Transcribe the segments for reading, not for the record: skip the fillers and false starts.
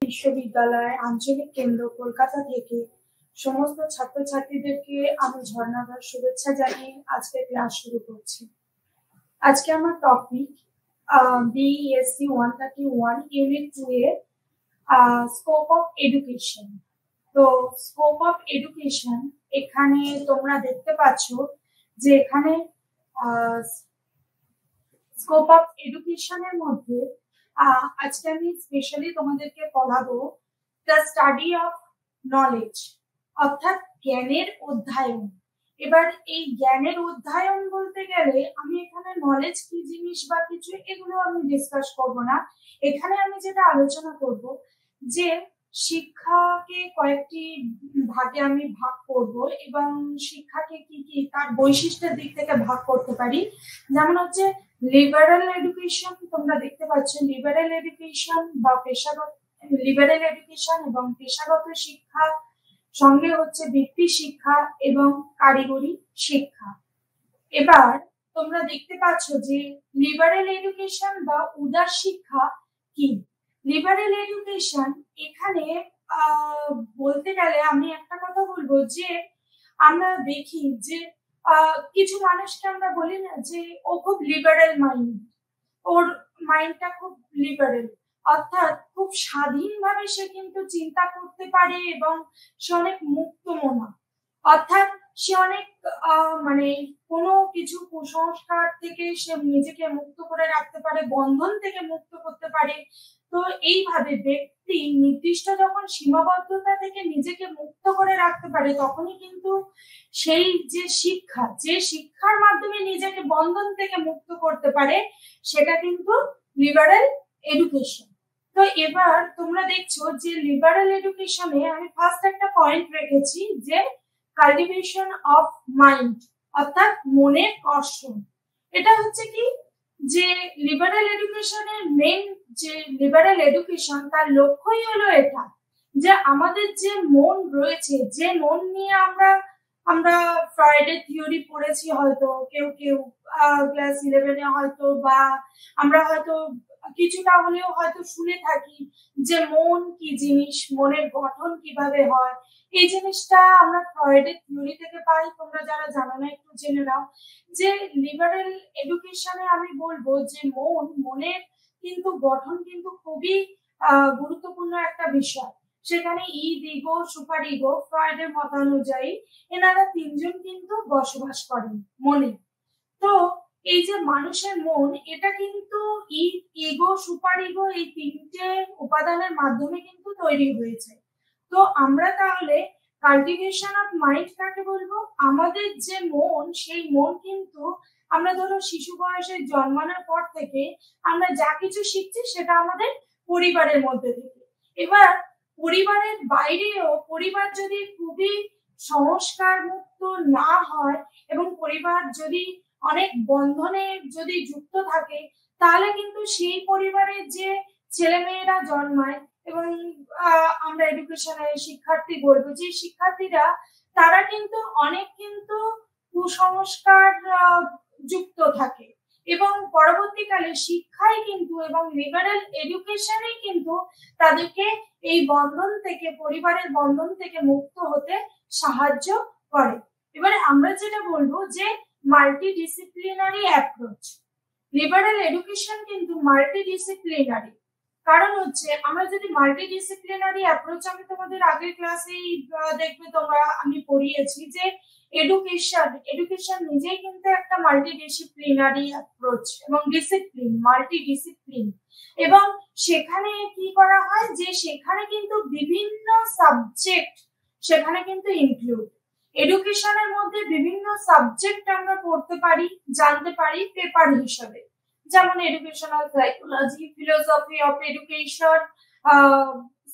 বিশ্ববিদ্যালয় আঞ্চলিক কেন্দ্র কলকাতা থেকে সমস্ত ছাত্রছাত্রীদেরকে আমি ঝর্ণাদার শুভেচ্ছা জানিয়ে আজকে ক্লাস শুরু করছি। আজকে আমার টপিক বিএসসি 131 ইউনিট 2 এর স্কোপ অফ এডুকেশন। তো স্কোপ অফ এডুকেশন এখানে তোমরা দেখতে পাচ্ছ যে এখানে স্কোপ অফ এডুকেশনের মধ্যে আজকে আমি স্পেশালি তোমাদেরকে পড়াবো দ্য স্টাডি অফ নলেজ, অর্থাৎ জ্ঞানের অধ্যয়ন। এবার এই জ্ঞানের অধ্যয়ন বলতে গেলে আমি এখানে নলেজ কি জিনিস বা কিছু এগুলো আমি ডিসকাস করব না। এখানে আমি যেটা আলোচনা করব যে শিক্ষাকে কয়েকটি ভাগে আমি ভাগ করব এবং শিক্ষাকে কি কি তার বৈশিষ্ট্যের দিক থেকে ভাগ করতে পারি। যেমন হচ্ছে লিবারাল এডুকেশন, তোমরা দেখতে পাচ্ছ লিবারাল এডুকেশন বা পেশাগত লিবারাল এডুকেশন এবং পেশাগত শিক্ষা, সঙ্গে হচ্ছে বৃত্তি শিক্ষা এবং কারিগরি শিক্ষা। এবার তোমরা দেখতে পাচ্ছ যে লিবারাল এডুকেশন বা উদার শিক্ষা কি। লিবারাল এডুকেশন এখানে বলতে গেলে আমি একটা কথা বলবো যে আমরা দেখি যে কিছু মানুষকে আমরা বলি না যে ও খুব লিবারেল মাইন্ড, ওর মাইন্ডটা খুব লিবারেল, অর্থাৎ খুব স্বাধীনভাবে সে কিন্তু চিন্তা করতে পারে এবং সে অনেক মুক্ত মনা, অর্থাৎ সে অনেক মানে কোনো কিছু কুসংস্কার থেকে সে নিজেকে মুক্ত করে রাখতে পারে, বন্ধন থেকে মুক্ত করতে পারে। তো এইভাবে ব্যক্তি নির্দিষ্ট যখন সীমাবদ্ধতা থেকে নিজেকে মুক্ত করে রাখতে পারে তখনই কিন্তু সেই যে শিক্ষার মাধ্যমে নিজেকে বন্ধন থেকে মুক্ত করতে পারে সেটা কিন্তু লিবারাল এডুকেশন। তো এবার তোমরা দেখছো যে লিবারাল এডুকেশনে আমি ফার্স্ট একটা পয়েন্ট রেখেছি যে কাল্টিভেশন অফ মাইন্ড, অর্থাৎ মনের কর্ষণ। এটা হচ্ছে কি যে লিবারাল এডুকেশনের মেইন যে লিবারাল এডুকেশন তার লক্ষ্যই হলো এটা যে আমাদের যে মন রয়েছে, যে মন নিয়ে আমরা ফ্রয়েডের থিওরি পড়েছি, হয়তো কেউ ক্লাস 11-এ হয়তো, বা আমরা হয়তো কিছুটা হলেও হয়তো শুনে থাকি যে মন কি জিনিস, মনের গঠন কিভাবে হয়। এই জিনিসটা আমরা ফ্রয়েডের থিওরি থেকে পাই। তোমরা যারা জানো না একটু জেনে নাও যে লিবারাল এডুকেশনে আমি বলবো যে মনের কিন্তু গঠন কিন্তু খুবই গুরুত্বপূর্ণ একটা বিষয়। সেখানে ইগো, সুপার ইগো, ফ্রয়েডের মতানুযায়ী এনারা তিনজন কিন্তু বসবাস করেন মনে। তো এই যে মানুষের মন, এটা কিন্তু ইগো, সুপার ইগো এই তিনটে উপাদানের মাধ্যমে কিন্তু তৈরি হয়েছে। তো আমরা তাহলে কাল্টিভেশন অফ মাইন্ড কাকে বলবো? আমাদের যে মন, সেই মন কিন্তু আমরা ধরো শিশু বয়সে জন্মানোর পর থেকে আমরা যা কিছু শিখছি সেটা আমাদের পরিবারের মধ্যে থেকে। এবার পরিবারের বাইরেও পরিবার যদি খুবই সংস্কার মুক্ত না হয় এবং পরিবার যদি অনেক বন্ধনে যদি যুক্ত থাকে তাহলে কিন্তু সেই পরিবারের যে ছেলেমেয়েরা জন্মায় এবং আমরা এডুকেশনে শিক্ষার্থী বলবো, যে শিক্ষার্থীরা তারা কিন্তু অনেক কিন্তু কুসংস্কার যুক্ত থাকে এবং পরবর্তীকালে শিক্ষাই কিন্তু এবং লিবারাল এডুকেশনই কিন্তু তাদেরকে এই বন্ধন থেকে, পরিবারের বন্ধন থেকে মুক্ত হতে সাহায্য করে। এবারে আমরা যেটা বলবো যে মাল্টিডিসিপ্লিনারি অ্যাপ্রোচ। লিবারাল এডুকেশন কিন্তু মাল্টিডিসিপ্লিনারি, কারণ হচ্ছে আমরা যদি মাল্টিডিসিপ্লিনারি অ্যাপ্রোচ, আমি তোমাদের আগের ক্লাসেই দেখবে তোমরা আমি পড়িয়েছি যে এডুকেশন নিজেই কিন্তু একটা মাল্টিডিসিপ্লিনারি অ্যাপ্রোচ এবং মাল্টিডিসিপ্লিন। এবং সেখানে কি করা হয় যে সেখানে কিন্তু বিভিন্ন সাবজেক্ট সেখানে কিন্তু ইনক্লুড। এডুকেশনের মধ্যে বিভিন্ন সাবজেক্ট আমরা পড়তে পারি, জানতে পারি পেপার হিসাবে, যেমন educational psychology, philosophy of education,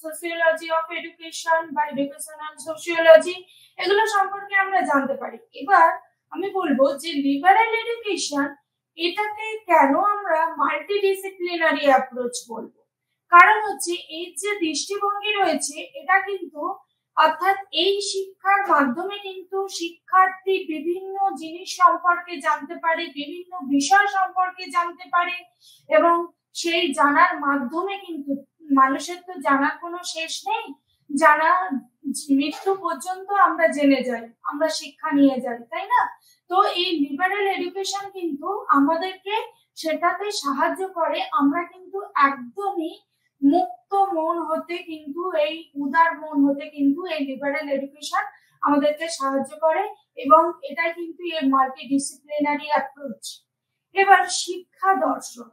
sociology of education বা এডুকেশনাল সোশিওলজি, এগুলো সম্পর্কে আমরা জানতে পারি। এবার আমি বলবো যে লিবারাল এডুকেশন, এটাকে কেন আমরা মাল্টিডিসিপ্লিনারি অ্যাপ্রোচ বলবো? কারণ হচ্ছে এই যে দৃষ্টিভঙ্গি রয়েছে এটা কিন্তু, অর্থাৎ এই শিক্ষার মাধ্যমে কিন্তু শিক্ষার্থী বিভিন্ন জিনিস সম্পর্কে জানতে পারে, বিভিন্ন বিষয় সম্পর্কে জানতে পারে এবং সেই জানার মাধ্যমে কিন্তু মানুষের তো জানার কোনো শেষ নেই, জানা মৃত্যু পর্যন্ত আমরা জেনে যাই, আমরা শিক্ষা নিয়ে যাই, তাই না? তো এই লিবারেল এডুকেশন কিন্তু আমাদেরকে সেটাতে সাহায্য করে। আমরা কিন্তু একদমই মুক্ত মন হতে কিন্তু এই উদার মন হতে কিন্তু এই লিবারেল এডুকেশন আমাদেরকে সাহায্য করে, এবং এটাই কিন্তু এর মাল্টিডিসিপ্লিনারি অ্যাপ্রোচ। এবার শিক্ষা দর্শন,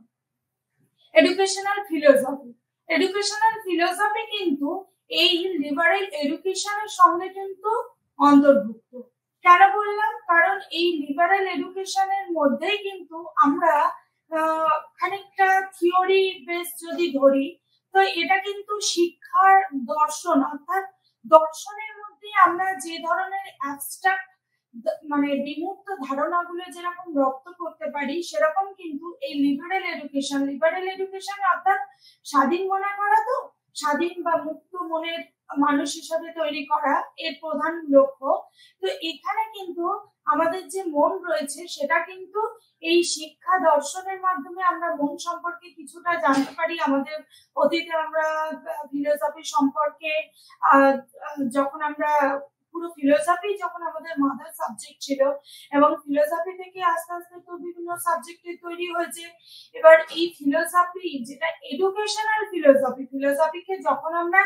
এডুকেশনাল ফিলোসফি। এডুকেশনাল ফিলোসফি কিন্তু এই লিবারেল এডুকেশনের সঙ্গে কিন্তু অন্তর্ভুক্ত। কেন বললাম? কারণ এই লিবারেল এডুকেশনের মধ্যেই কিন্তু আমরা খানিকটা থিওরি বেস যদি ধরি, তো এটা কিন্তু শিক্ষার দর্শন, অর্থাৎ দর্শনের মধ্যে আমরা যে ধরনের অ্যাবস্ট্রাক্ট মানে বিমূর্ত ধারণাগুলো যেরকম রপ্ত করতে পারি, সেরকম কিন্তু এই লিবারেল এডুকেশন অর্থাৎ স্বাধীন মনে করা, তো স্বাধীন বা মুক্ত মনের মানুষ হিসাবে তৈরি করা এর প্রধান লক্ষ্য। তো এখানে কিন্তু আমাদের যে মন রয়েছে সেটা কিন্তু এই শিক্ষা দর্শনের মাধ্যমে আমরা মন সম্পর্কে কিছুটা জানতে পারি। আমাদের অতীতে আমরা ফিলোসফি সম্পর্কে যখন আমরা পুরো ফিলোসফি যখন আমাদের মাদার সাবজেক্ট ছিল, এবং ফিলোসফি থেকে আস্তে আস্তে তো বিভিন্ন সাবজেক্টে তৈরি হয়েছে। এবার এই ফিলোসফি যেটা এডুকেশনাল ফিলোসফিকে যখন আমরা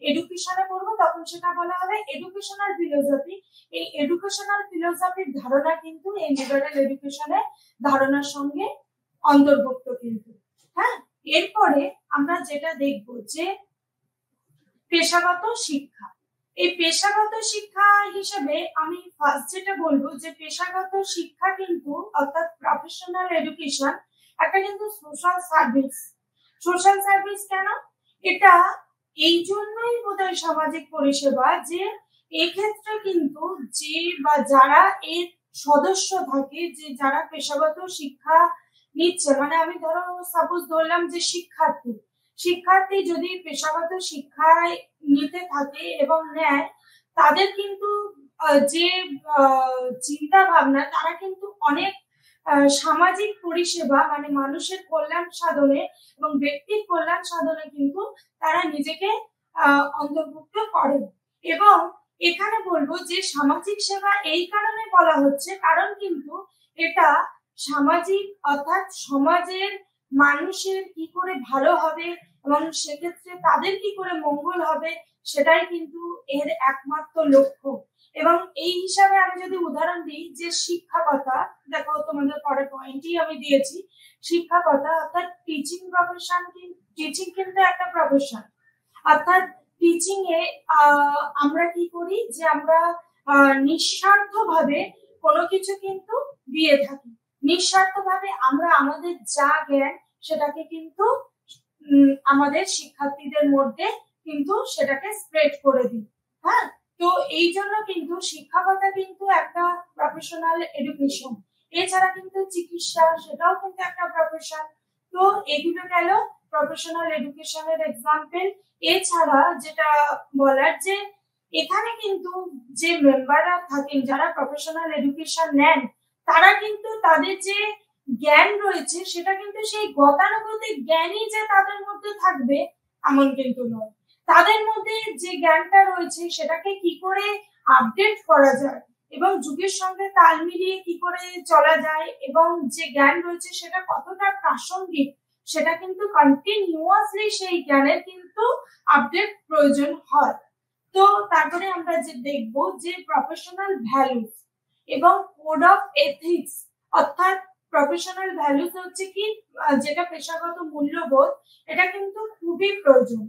এডুকেশনে পড়বো তখন সেটা বলা হবে এডুকেশনাল ফিলোসফি। এই এডুকেশনাল ফিলোসফির ধারণা কিন্তু এই লিবারেল এডুকেশনের ধারণার সঙ্গে অন্তর্ভুক্ত কিন্তু। হ্যাঁ, এরপরে আমরা যেটা দেখবো যে পেশাগত শিক্ষা। এই পেশাগত শিক্ষা হিসেবে আমি ফার্স্ট যেটা বলবো যে পেশাগত শিক্ষা কিন্তু অর্থাৎ প্রফেশনাল এডুকেশন একটা কিন্তু সোশ্যাল সার্ভিস। কেন? এটা এই জন্যই বোধহয় সামাজিক পরিষেবা যে এক্ষেত্রে কিন্তু যে বা যারা এর সদস্য থাকে, যে যারা পেশাগত শিক্ষা নিচ্ছে, মানে আমি ধরো সাপোজ ধরলাম যে শিক্ষার্থী যদি পেশাগত শিক্ষায় নিতে থাকে এবং নেয়, তাদের কিন্তু যে চিন্তা ভাবনা, তারা কিন্তু অনেক সামাজিক পরিষেবা মানে মানুষের কল্যাণ সাধনে এবং ব্যক্তির কল্যাণ সাধনে কিন্তু তারা নিজেকে অন্তর্ভুক্ত করে। এবং এখানে বলবো যে সামাজিক সেবা এই কারণে বলা হচ্ছে কারণ কিন্তু এটা সামাজিক অর্থাৎ সমাজের মানুষের কি করে ভালো হবে এবং সেক্ষেত্রে তাদের কি করে মঙ্গল হবে, সেটাই কিন্তু এর একমাত্র লক্ষ্য। এবং এই হিসাবে আমি যদি উদাহরণ দিই যে শিক্ষকতা, দেখো তোমাদের পরে পয়েন্টই আমি দিয়েছি, শিক্ষকতা অর্থাৎ টিচিং প্রফেশন। টিচিং কিন্তু একটা প্রফেশন, অর্থাৎ টিচিং এ আমরা কি করি যে আমরা নিঃস্বার্থ ভাবে কোনো কিছু কিন্তু দিয়ে থাকি। নিঃস্বার্থ ভাবে আমরা আমাদের যা জ্ঞান সেটাকে কিন্তু আমাদের শিক্ষার্থীদের মধ্যে কিন্তু সেটাকে স্প্রেড করে দিই। হ্যাঁ, তো এই জন্য কিন্তু শিক্ষকতা কিন্তু একটা প্রফেশনাল এডুকেশন। এছাড়া কিন্তু চিকিৎসা, সেটাও কিন্তু একটা প্রফেশন। তো এগুলো গেল প্রফেশনাল এডুকেশনের এক্সাম্পল। এছাড়া যেটা বলার যে এখানে কিন্তু যে মেম্বাররা থাকেন যারা প্রফেশনাল এডুকেশন নেন, তারা কিন্তু তাদের যে জ্ঞান রয়েছে সেটা কিন্তু সেই গতানুগতিক জ্ঞানই যে তাদের মধ্যে থাকবে এমন কিন্তু নয়। তাদের মধ্যে যে জ্ঞানটা রয়েছে সেটাকে কি করে আপডেট করা যায় এবং যুগের সঙ্গে তাল মিলিয়ে কি করে চলা যায়, এবং যে জ্ঞান রয়েছে সেটা কতটা প্রাসঙ্গিক, সেটা কিন্তু কন্টিনিউয়াসলি সেই জ্ঞানের কিন্তু আপডেট প্রয়োজন হয়। তো তারপরে আমরা যে দেখবো যে প্রফেশনাল ভ্যালুস এবং কোড অফ এথিক্স, অর্থাৎ প্রফেশনাল ভ্যালুস হচ্ছে কি যেটা পেশাগত মূল্যবোধ, এটা কিন্তু খুবই প্রয়োজন।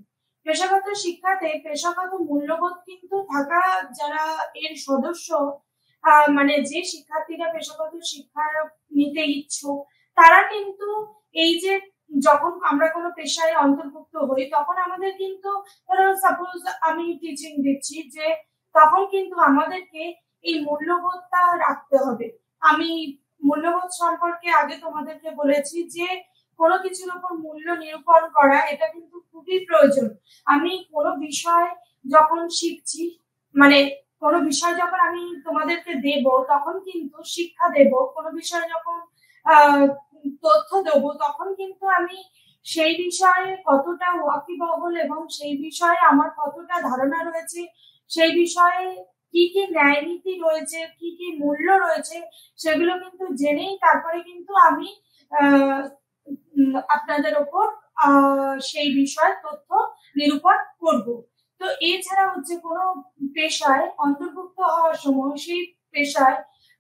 পেশাগত শিক্ষাতে পেশাগত মূল্যবোধ কিন্তু থাকা, যারা এর সদস্য মানে যে শিক্ষার্থীরা পেশাগত শিক্ষা নিতে ইচ্ছুক, তারা কিন্তু এই যে যখন আমরা কোনো পেশায় অন্তর্ভুক্ত হই তখন আমাদের কিন্তু ধরো সাপোজ আমি টিচিং দিচ্ছি, যে তখন কিন্তু আমাদেরকে এই মূল্যবোধটা রাখতে হবে। আমি মূল্যবোধ সম্পর্কে আগে তোমাদেরকে বলেছি যে কোনো কিছুর উপর মূল্য নিরূপণ করা এটা কিন্তু খুবই প্রয়োজন। আমি কোনো বিষয় যখন শিখছি, মানে কোনো বিষয় যখন আমি তোমাদেরকে দেব তখন কিন্তু শিক্ষা দেব, কোনো বিষয় যখন তথ্য দেবো তখন কিন্তু আমি সেই বিষয়ে কতটা ওয়াকিবহল এবং সেই বিষয়ে আমার কতটা ধারণা রয়েছে, সেই বিষয়ে কি কি ন্যায় নীতি রয়েছে, কি কি মূল্য রয়েছে, সেগুলো কিন্তু জেনেই তারপরে কিন্তু আমি আপনাদের ওপর সেই বিষয়ে তথ্য নিরূপণ করব। তো এছাড়া হচ্ছে কোনো পেশায় অন্তর্ভুক্ত হওয়ার সময় সেই পেশায়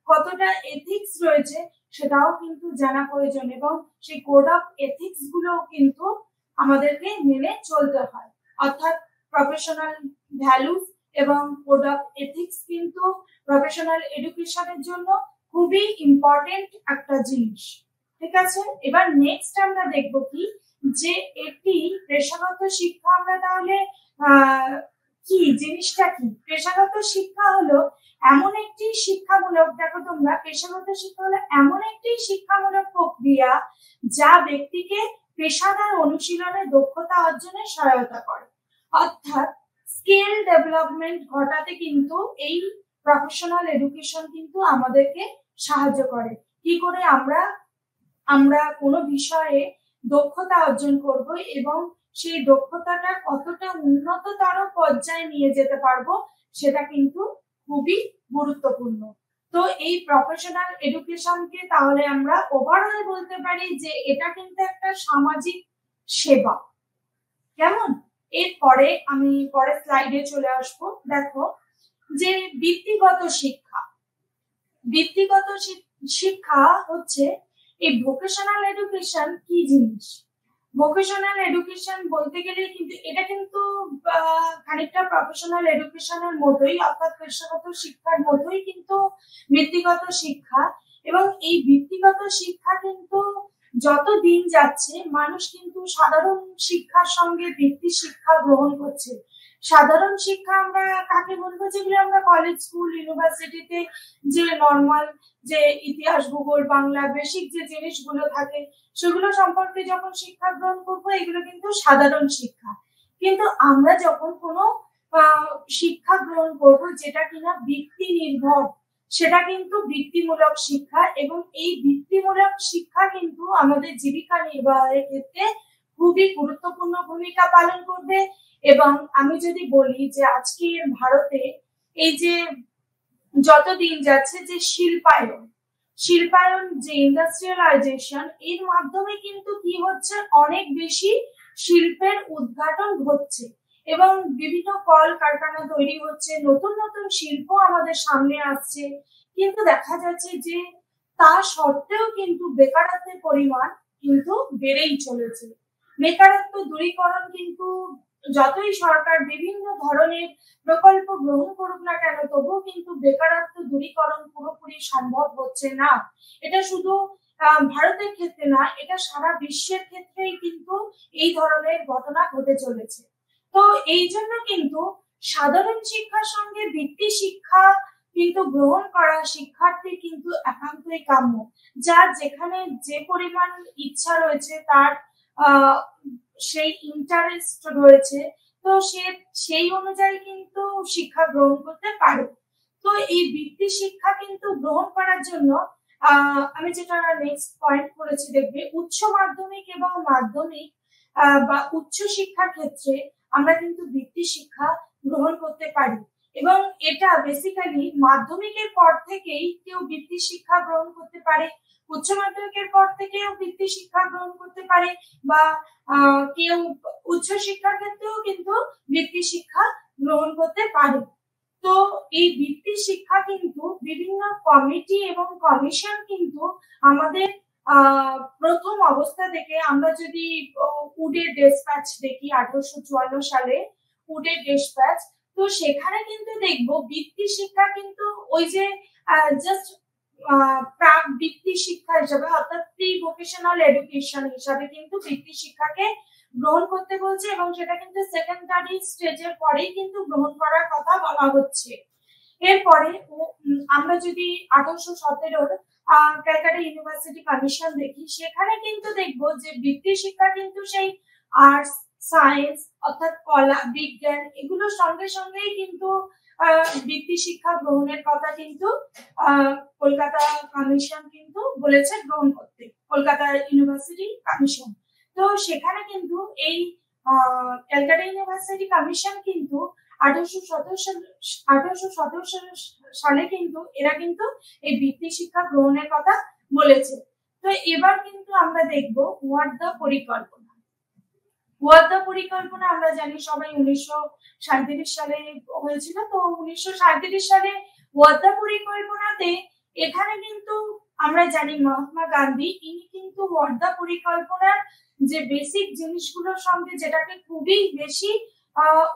কতটা এথিক্স রয়েছে সেটাও কিন্তু জানা প্রয়োজন, এবং সেই কোড অফ এথিক্স গুলো কিন্তু আমাদেরকে মেনে চলতে হয়। অর্থাৎ প্রফেশনাল ভ্যালুস এবং কোড অফ এথিক্স কিন্তু প্রফেশনাল এডুকেশনের জন্য খুবই ইম্পর্টেন্ট একটা জিনিস। ঠিক আছে, এবার নেক্সট আমরা দেখব কি যে একটি পেশাগত শিক্ষা আমরা তাহলে কি জিনিসটা কি। পেশাগত শিক্ষা হলো এমন একটি শিক্ষামূলক, দেখো তোমরা, পেশাগত শিক্ষা হলো এমন একটি শিক্ষামূলক প্রক্রিয়া যা ব্যক্তিকে পেশাদার অনুশীলনে দক্ষতা অর্জনে সহায়তা করে। অর্থাৎ স্কিল ডেভেলপমেন্ট ঘটাতে কিন্তু এই প্রফেশনাল এডুকেশন কিন্তু আমাদেরকে সাহায্য করে। কি করে আমরা কোনো বিষয়ে দক্ষতা অর্জন করব এবং সেই দক্ষতাটা কতটা উন্নততর পর্যায়ে নিয়ে যেতে পারবো সেটা কিন্তু খুবই গুরুত্বপূর্ণ। তো এই প্রফেশনাল এডুকেশনকে তাহলে আমরা ওভারঅল বলতে পারি যে এটা কিন্তু একটা সামাজিক সেবা। কেমন? এরপরে আমি পরের স্লাইডে চলে আসবো। দেখো যে বৃত্তিগত শিক্ষা। বৃত্তিগত শিক্ষা হচ্ছে এই ভোকেশনাল এডুকেশন কি জিনিস। ভোকেশনাল এডুকেশন বলতে গেলে কিন্তু এটা কিন্তু খানিকটা প্রফেশনাল এডুকেশনের মতোই, অর্থাৎ পেশাগত শিক্ষার মতোই কিন্তু বৃত্তিগত শিক্ষা। এবং এই বৃত্তিগত শিক্ষা কিন্তু যত দিন যাচ্ছে মানুষ কিন্তু সাধারণ শিক্ষার সঙ্গে বৃত্তি শিক্ষা গ্রহণ করছে। সাধারণ শিক্ষা আমরা কাকে বলবো? যেগুলো আমরা কলেজ, স্কুল, ইউনিভার্সিটিতে যে নর্মাল যে ইতিহাস, ভূগোল, বাংলা বেসিক যে জিনিসগুলো থাকে সেগুলো সম্পর্কে যখন শিক্ষা গ্রহণ করবো এগুলো কিন্তু সাধারণ শিক্ষা। কিন্তু আমরা যখন কোনো শিক্ষা গ্রহণ করবো যেটা কিনা বৃত্তি নির্ভর, সেটা কিন্তু বৃত্তিমূলক শিক্ষা। এবং এই বৃত্তিমূলক শিক্ষা কিন্তু আমাদের জীবিকা নির্বাহের ক্ষেত্রে খুবই গুরুত্বপূর্ণ ভূমিকা পালন করবে। এবং আমি যদি বলি যে আজকের ভারতে এই যে যত দিন যাচ্ছে যে শিল্পায়ন যে ইন্ডাস্ট্রিয়ালাইজেশন, এর মাধ্যমে কিন্তু কি হচ্ছে, অনেক বেশি শিল্পের উদ্ঘাটন ঘটছে এবং বিভিন্ন কল কারখানা তৈরি হচ্ছে, নতুন নতুন শিল্প আমাদের সামনে আসছে। কিন্তু দেখা যাচ্ছে যে তা সত্ত্বেও কিন্তু বেকারত্বের পরিমাণ কিন্তু বেড়েই চলেছে। বেকারত্ব দূরীকরণ কিন্তু যতই সরকার বিভিন্ন ধরনের প্রকল্প গ্রহণ করুক না কেন, তবুও কিন্তু বেকারত্ব দূরীকরণ পুরোপুরি সম্ভব হচ্ছে না। এটা শুধু ভারতের ক্ষেত্রে না, এটা সারা বিশ্বের ক্ষেত্রেই কিন্তু এই ধরনের ঘটনা ঘটে চলেছে। তো এই জন্য কিন্তু সাধারণ শিক্ষার সঙ্গে বৃত্তি শিক্ষা কিন্তু গ্রহণ করা শিক্ষার্থী কিন্তু একান্তই কাম্য। যার যেখানে যে পরিমাণ ইচ্ছা রয়েছে, তার সেই ইন্টারেস্ট রয়েছে, তো সে সেই অনুযায়ী কিন্তু শিক্ষা গ্রহণ করতে পারে। তো এই বৃত্তি শিক্ষা কিন্তু গ্রহণ করার জন্য আমি যেটা নেক্সট পয়েন্ট করেছি, দেখবে উচ্চ মাধ্যমিক এবং মাধ্যমিক বা উচ্চ শিক্ষার ক্ষেত্রে আমরা কিন্তু বৃত্তি শিক্ষা গ্রহণ করতে পারি। এবং এটা বেসিক্যালি মাধ্যমিকের পর থেকেই কেউ বৃত্তি শিক্ষা গ্রহণ করতে পারে, উচ্চ মাধ্যমিকের পর থেকেও বৃত্তি শিক্ষা গ্রহণ করতে পারে, বা কেউ উচ্চ শিক্ষার ক্ষেত্রেও কিন্তু বৃত্তি শিক্ষা গ্রহণ করতে পারে। তো এই বৃত্তি শিক্ষা কিন্তু বিভিন্ন কমিটি এবং কমিশন কিন্তু আমাদের প্রথম অবস্থা থেকে, আমরা যদি উডের ডেসপ্যাচ দেখি 1854 সালে উডের ডেসপ্যাচ, তো সেখানে কিন্তু দেখবো বৃত্তি শিক্ষা কিন্তু ওই যে জাস্ট প্রাক বৃত্তি শিক্ষা হিসাবে, অর্থাৎ প্রি ভোকেশনাল এডুকেশন হিসাবে কিন্তু বৃত্তি শিক্ষাকে গ্রহণ করতে বলছে, এবং সেটা কিন্তু সেকেন্ডারি স্টেজের পরেই কিন্তু গ্রহণ করার কথা বলা হচ্ছে। এরপরে আমরা যদি 1817 ক্যালকাটা ইউনিভার্সিটি কমিশন দেখি, সেখানে কিন্তু দেখবো যে বৃত্তি শিক্ষা কিন্তু সেই আর্টস, সায়েন্স অর্থাৎ কলা, বিজ্ঞান এগুলোর সঙ্গে সঙ্গেই কিন্তু বৃত্তি শিক্ষা গ্রহণের কথা কিন্তু কলকাতা কমিশন কিন্তু বলেছে গ্রহণ করতে, কলকাতা ইউনিভার্সিটি কমিশন। তো সেখানে কিন্তু এই ক্যালকাটা ইউনিভার্সিটি কমিশন কিন্তু 1817 সালে কিন্তু এরা কিন্তু এই বৃত্তি শিক্ষা গ্রহণের কথা বলেছে। তো এবার কিন্তু আমরা দেখব ওয়ার্ধা পরিকল্পনা। ওয়ার্ধা পরিকল্পনা আমরা জানি সবাই 1937 সালে হয়েছিল। তো 1937 সালে ওয়ার্ধা পরিকল্পনাতে এখানে কিন্তু আমরা জানি মহাত্মা গান্ধী ইনি কিন্তু ওয়ার্ধা পরিকল্পনার যে বেসিক জিনিসগুলোর সঙ্গে যেটাকে খুবই বেশি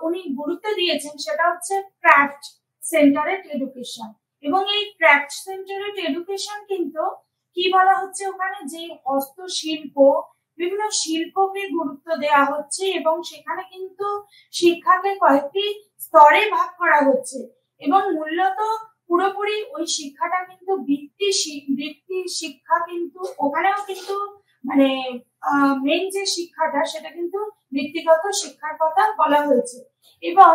উনি গুরুত্ব দিয়েছেন সেটা হচ্ছে ক্রাফট সেন্টারেড এডুকেশন। এবং এই ক্রাফট সেন্টারেড এডুকেশন কিন্তু কি বলা হচ্ছে ওখানে যে হস্তশিল্প বিভিন্ন শিল্পকে গুরুত্ব দেওয়া হচ্ছে এবং সেখানে কিন্তু শিক্ষাকে কয়েকটি স্তরে ভাগ করা হচ্ছে এবং মূলত পুরোপুরি ওই শিক্ষাটা কিন্তু বৃত্তি শিক্ষা কিন্তু ওখানেও কিন্তু মানে মেইন যে শিক্ষাটা সেটা কিন্তু বৃত্তিগত শিক্ষার কথা বলা হয়েছে। এবং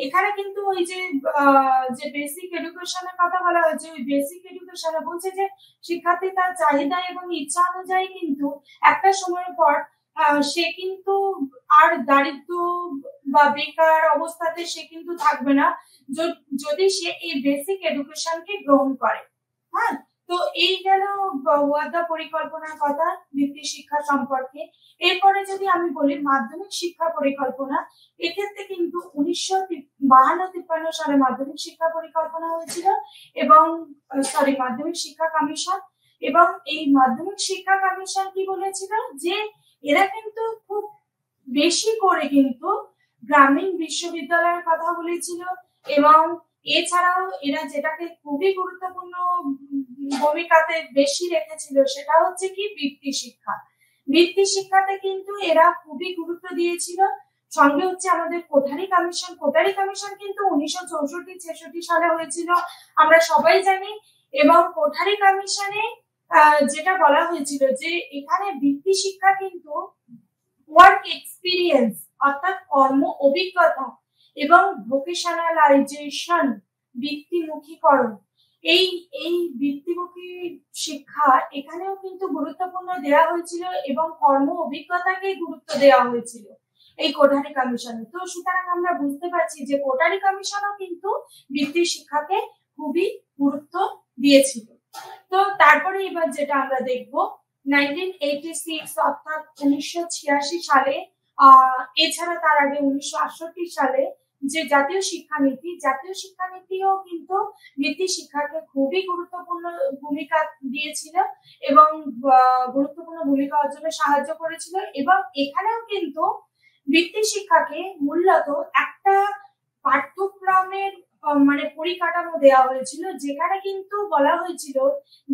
এখানে কিন্তু ওই যে বেসিক এডুকেশনের কথা বলা হয়েছে ওই বেসিক এডুকেশনে বলছে যে শিক্ষার্থী তার চাহিদা এবং ইচ্ছা অনুযায়ী কিন্তু একটা সময়ের পর সে কিন্তু আর দারিদ্র বা বেকার অবস্থাতে সে কিন্তু থাকবে না যদি সে এই বেসিক এডুকেশনকে গ্রহণ করে। হ্যাঁ, তো এই গেল ওয়ার্ধা পরিকল্পনার কথা বৃত্তি শিক্ষা সম্পর্কে। এরপরে যদি আমি বলি মাধ্যমিক শিক্ষা পরিকল্পনা, এক্ষেত্রে কিন্তু 1952-53 সালে মাধ্যমিক শিক্ষা পরিকল্পনা হয়েছিল এবং মাধ্যমিক শিক্ষা কমিশন। এবং এই মাধ্যমিক শিক্ষা কমিশন কি বলেছিল যে এরা কিন্তু খুব বেশি করে কিন্তু গ্রামীণ বিশ্ববিদ্যালয়ের কথা বলেছিল এবং এছাড়াও এরা যেটাকে খুবই গুরুত্বপূর্ণ ভূমিকাতে বেশি রেখেছিল সেটা হচ্ছে কি বৃত্তি শিক্ষা। বৃত্তি শিক্ষাতে কিন্তু এরা খুবই গুরুত্ব দিয়েছিল। সঙ্গে হচ্ছে আমাদের কোঠারি কমিশন কিন্তু 1964-66 সালে হয়েছিল আমরা সবাই জানি। এবং কোঠারি কমিশনে যেটা বলা হয়েছিল যে এখানে বৃত্তি শিক্ষা কিন্তু ওয়ার্ক এক্সপিরিয়েন্স অর্থাৎ কর্ম অভিজ্ঞতা এবং ভোকেশনালাইজেশন বৃত্তিমুখীকরণ এই বৃত্তিমুখী শিক্ষা এখানেও কিন্তু গুরুত্বপূর্ণ দেওয়া হয়েছিল এবং কর্ম অভিজ্ঞতাকে গুরুত্ব দেওয়া হয়েছিল এই কোঠারি কমিশনে। তো সুতরাং আমরা বুঝতে পারছি যে কোঠারি কমিশনও কিন্তু বৃত্তি শিক্ষাকে খুবই গুরুত্ব দিয়েছিল। তো তারপরে এবার যেটা আমরা দেখবো 1986 অর্থাৎ 1986 সালে এছাড়া তার আগে 1968 সালে যে জাতীয় শিক্ষানীতিও কিন্তু বৃত্তি শিক্ষাকে খুবই গুরুত্বপূর্ণ ভূমিকা দিয়েছিল এবং গুরুত্বপূর্ণ ভূমিকা অর্জনে সাহায্য করেছিল। এবং এখানেও কিন্তু বৃত্তি শিক্ষাকে মূলত একটা পাঠ্যক্রমের মানে পরিকাঠামো দেওয়া হয়েছিল যেখানে কিন্তু বলা হয়েছিল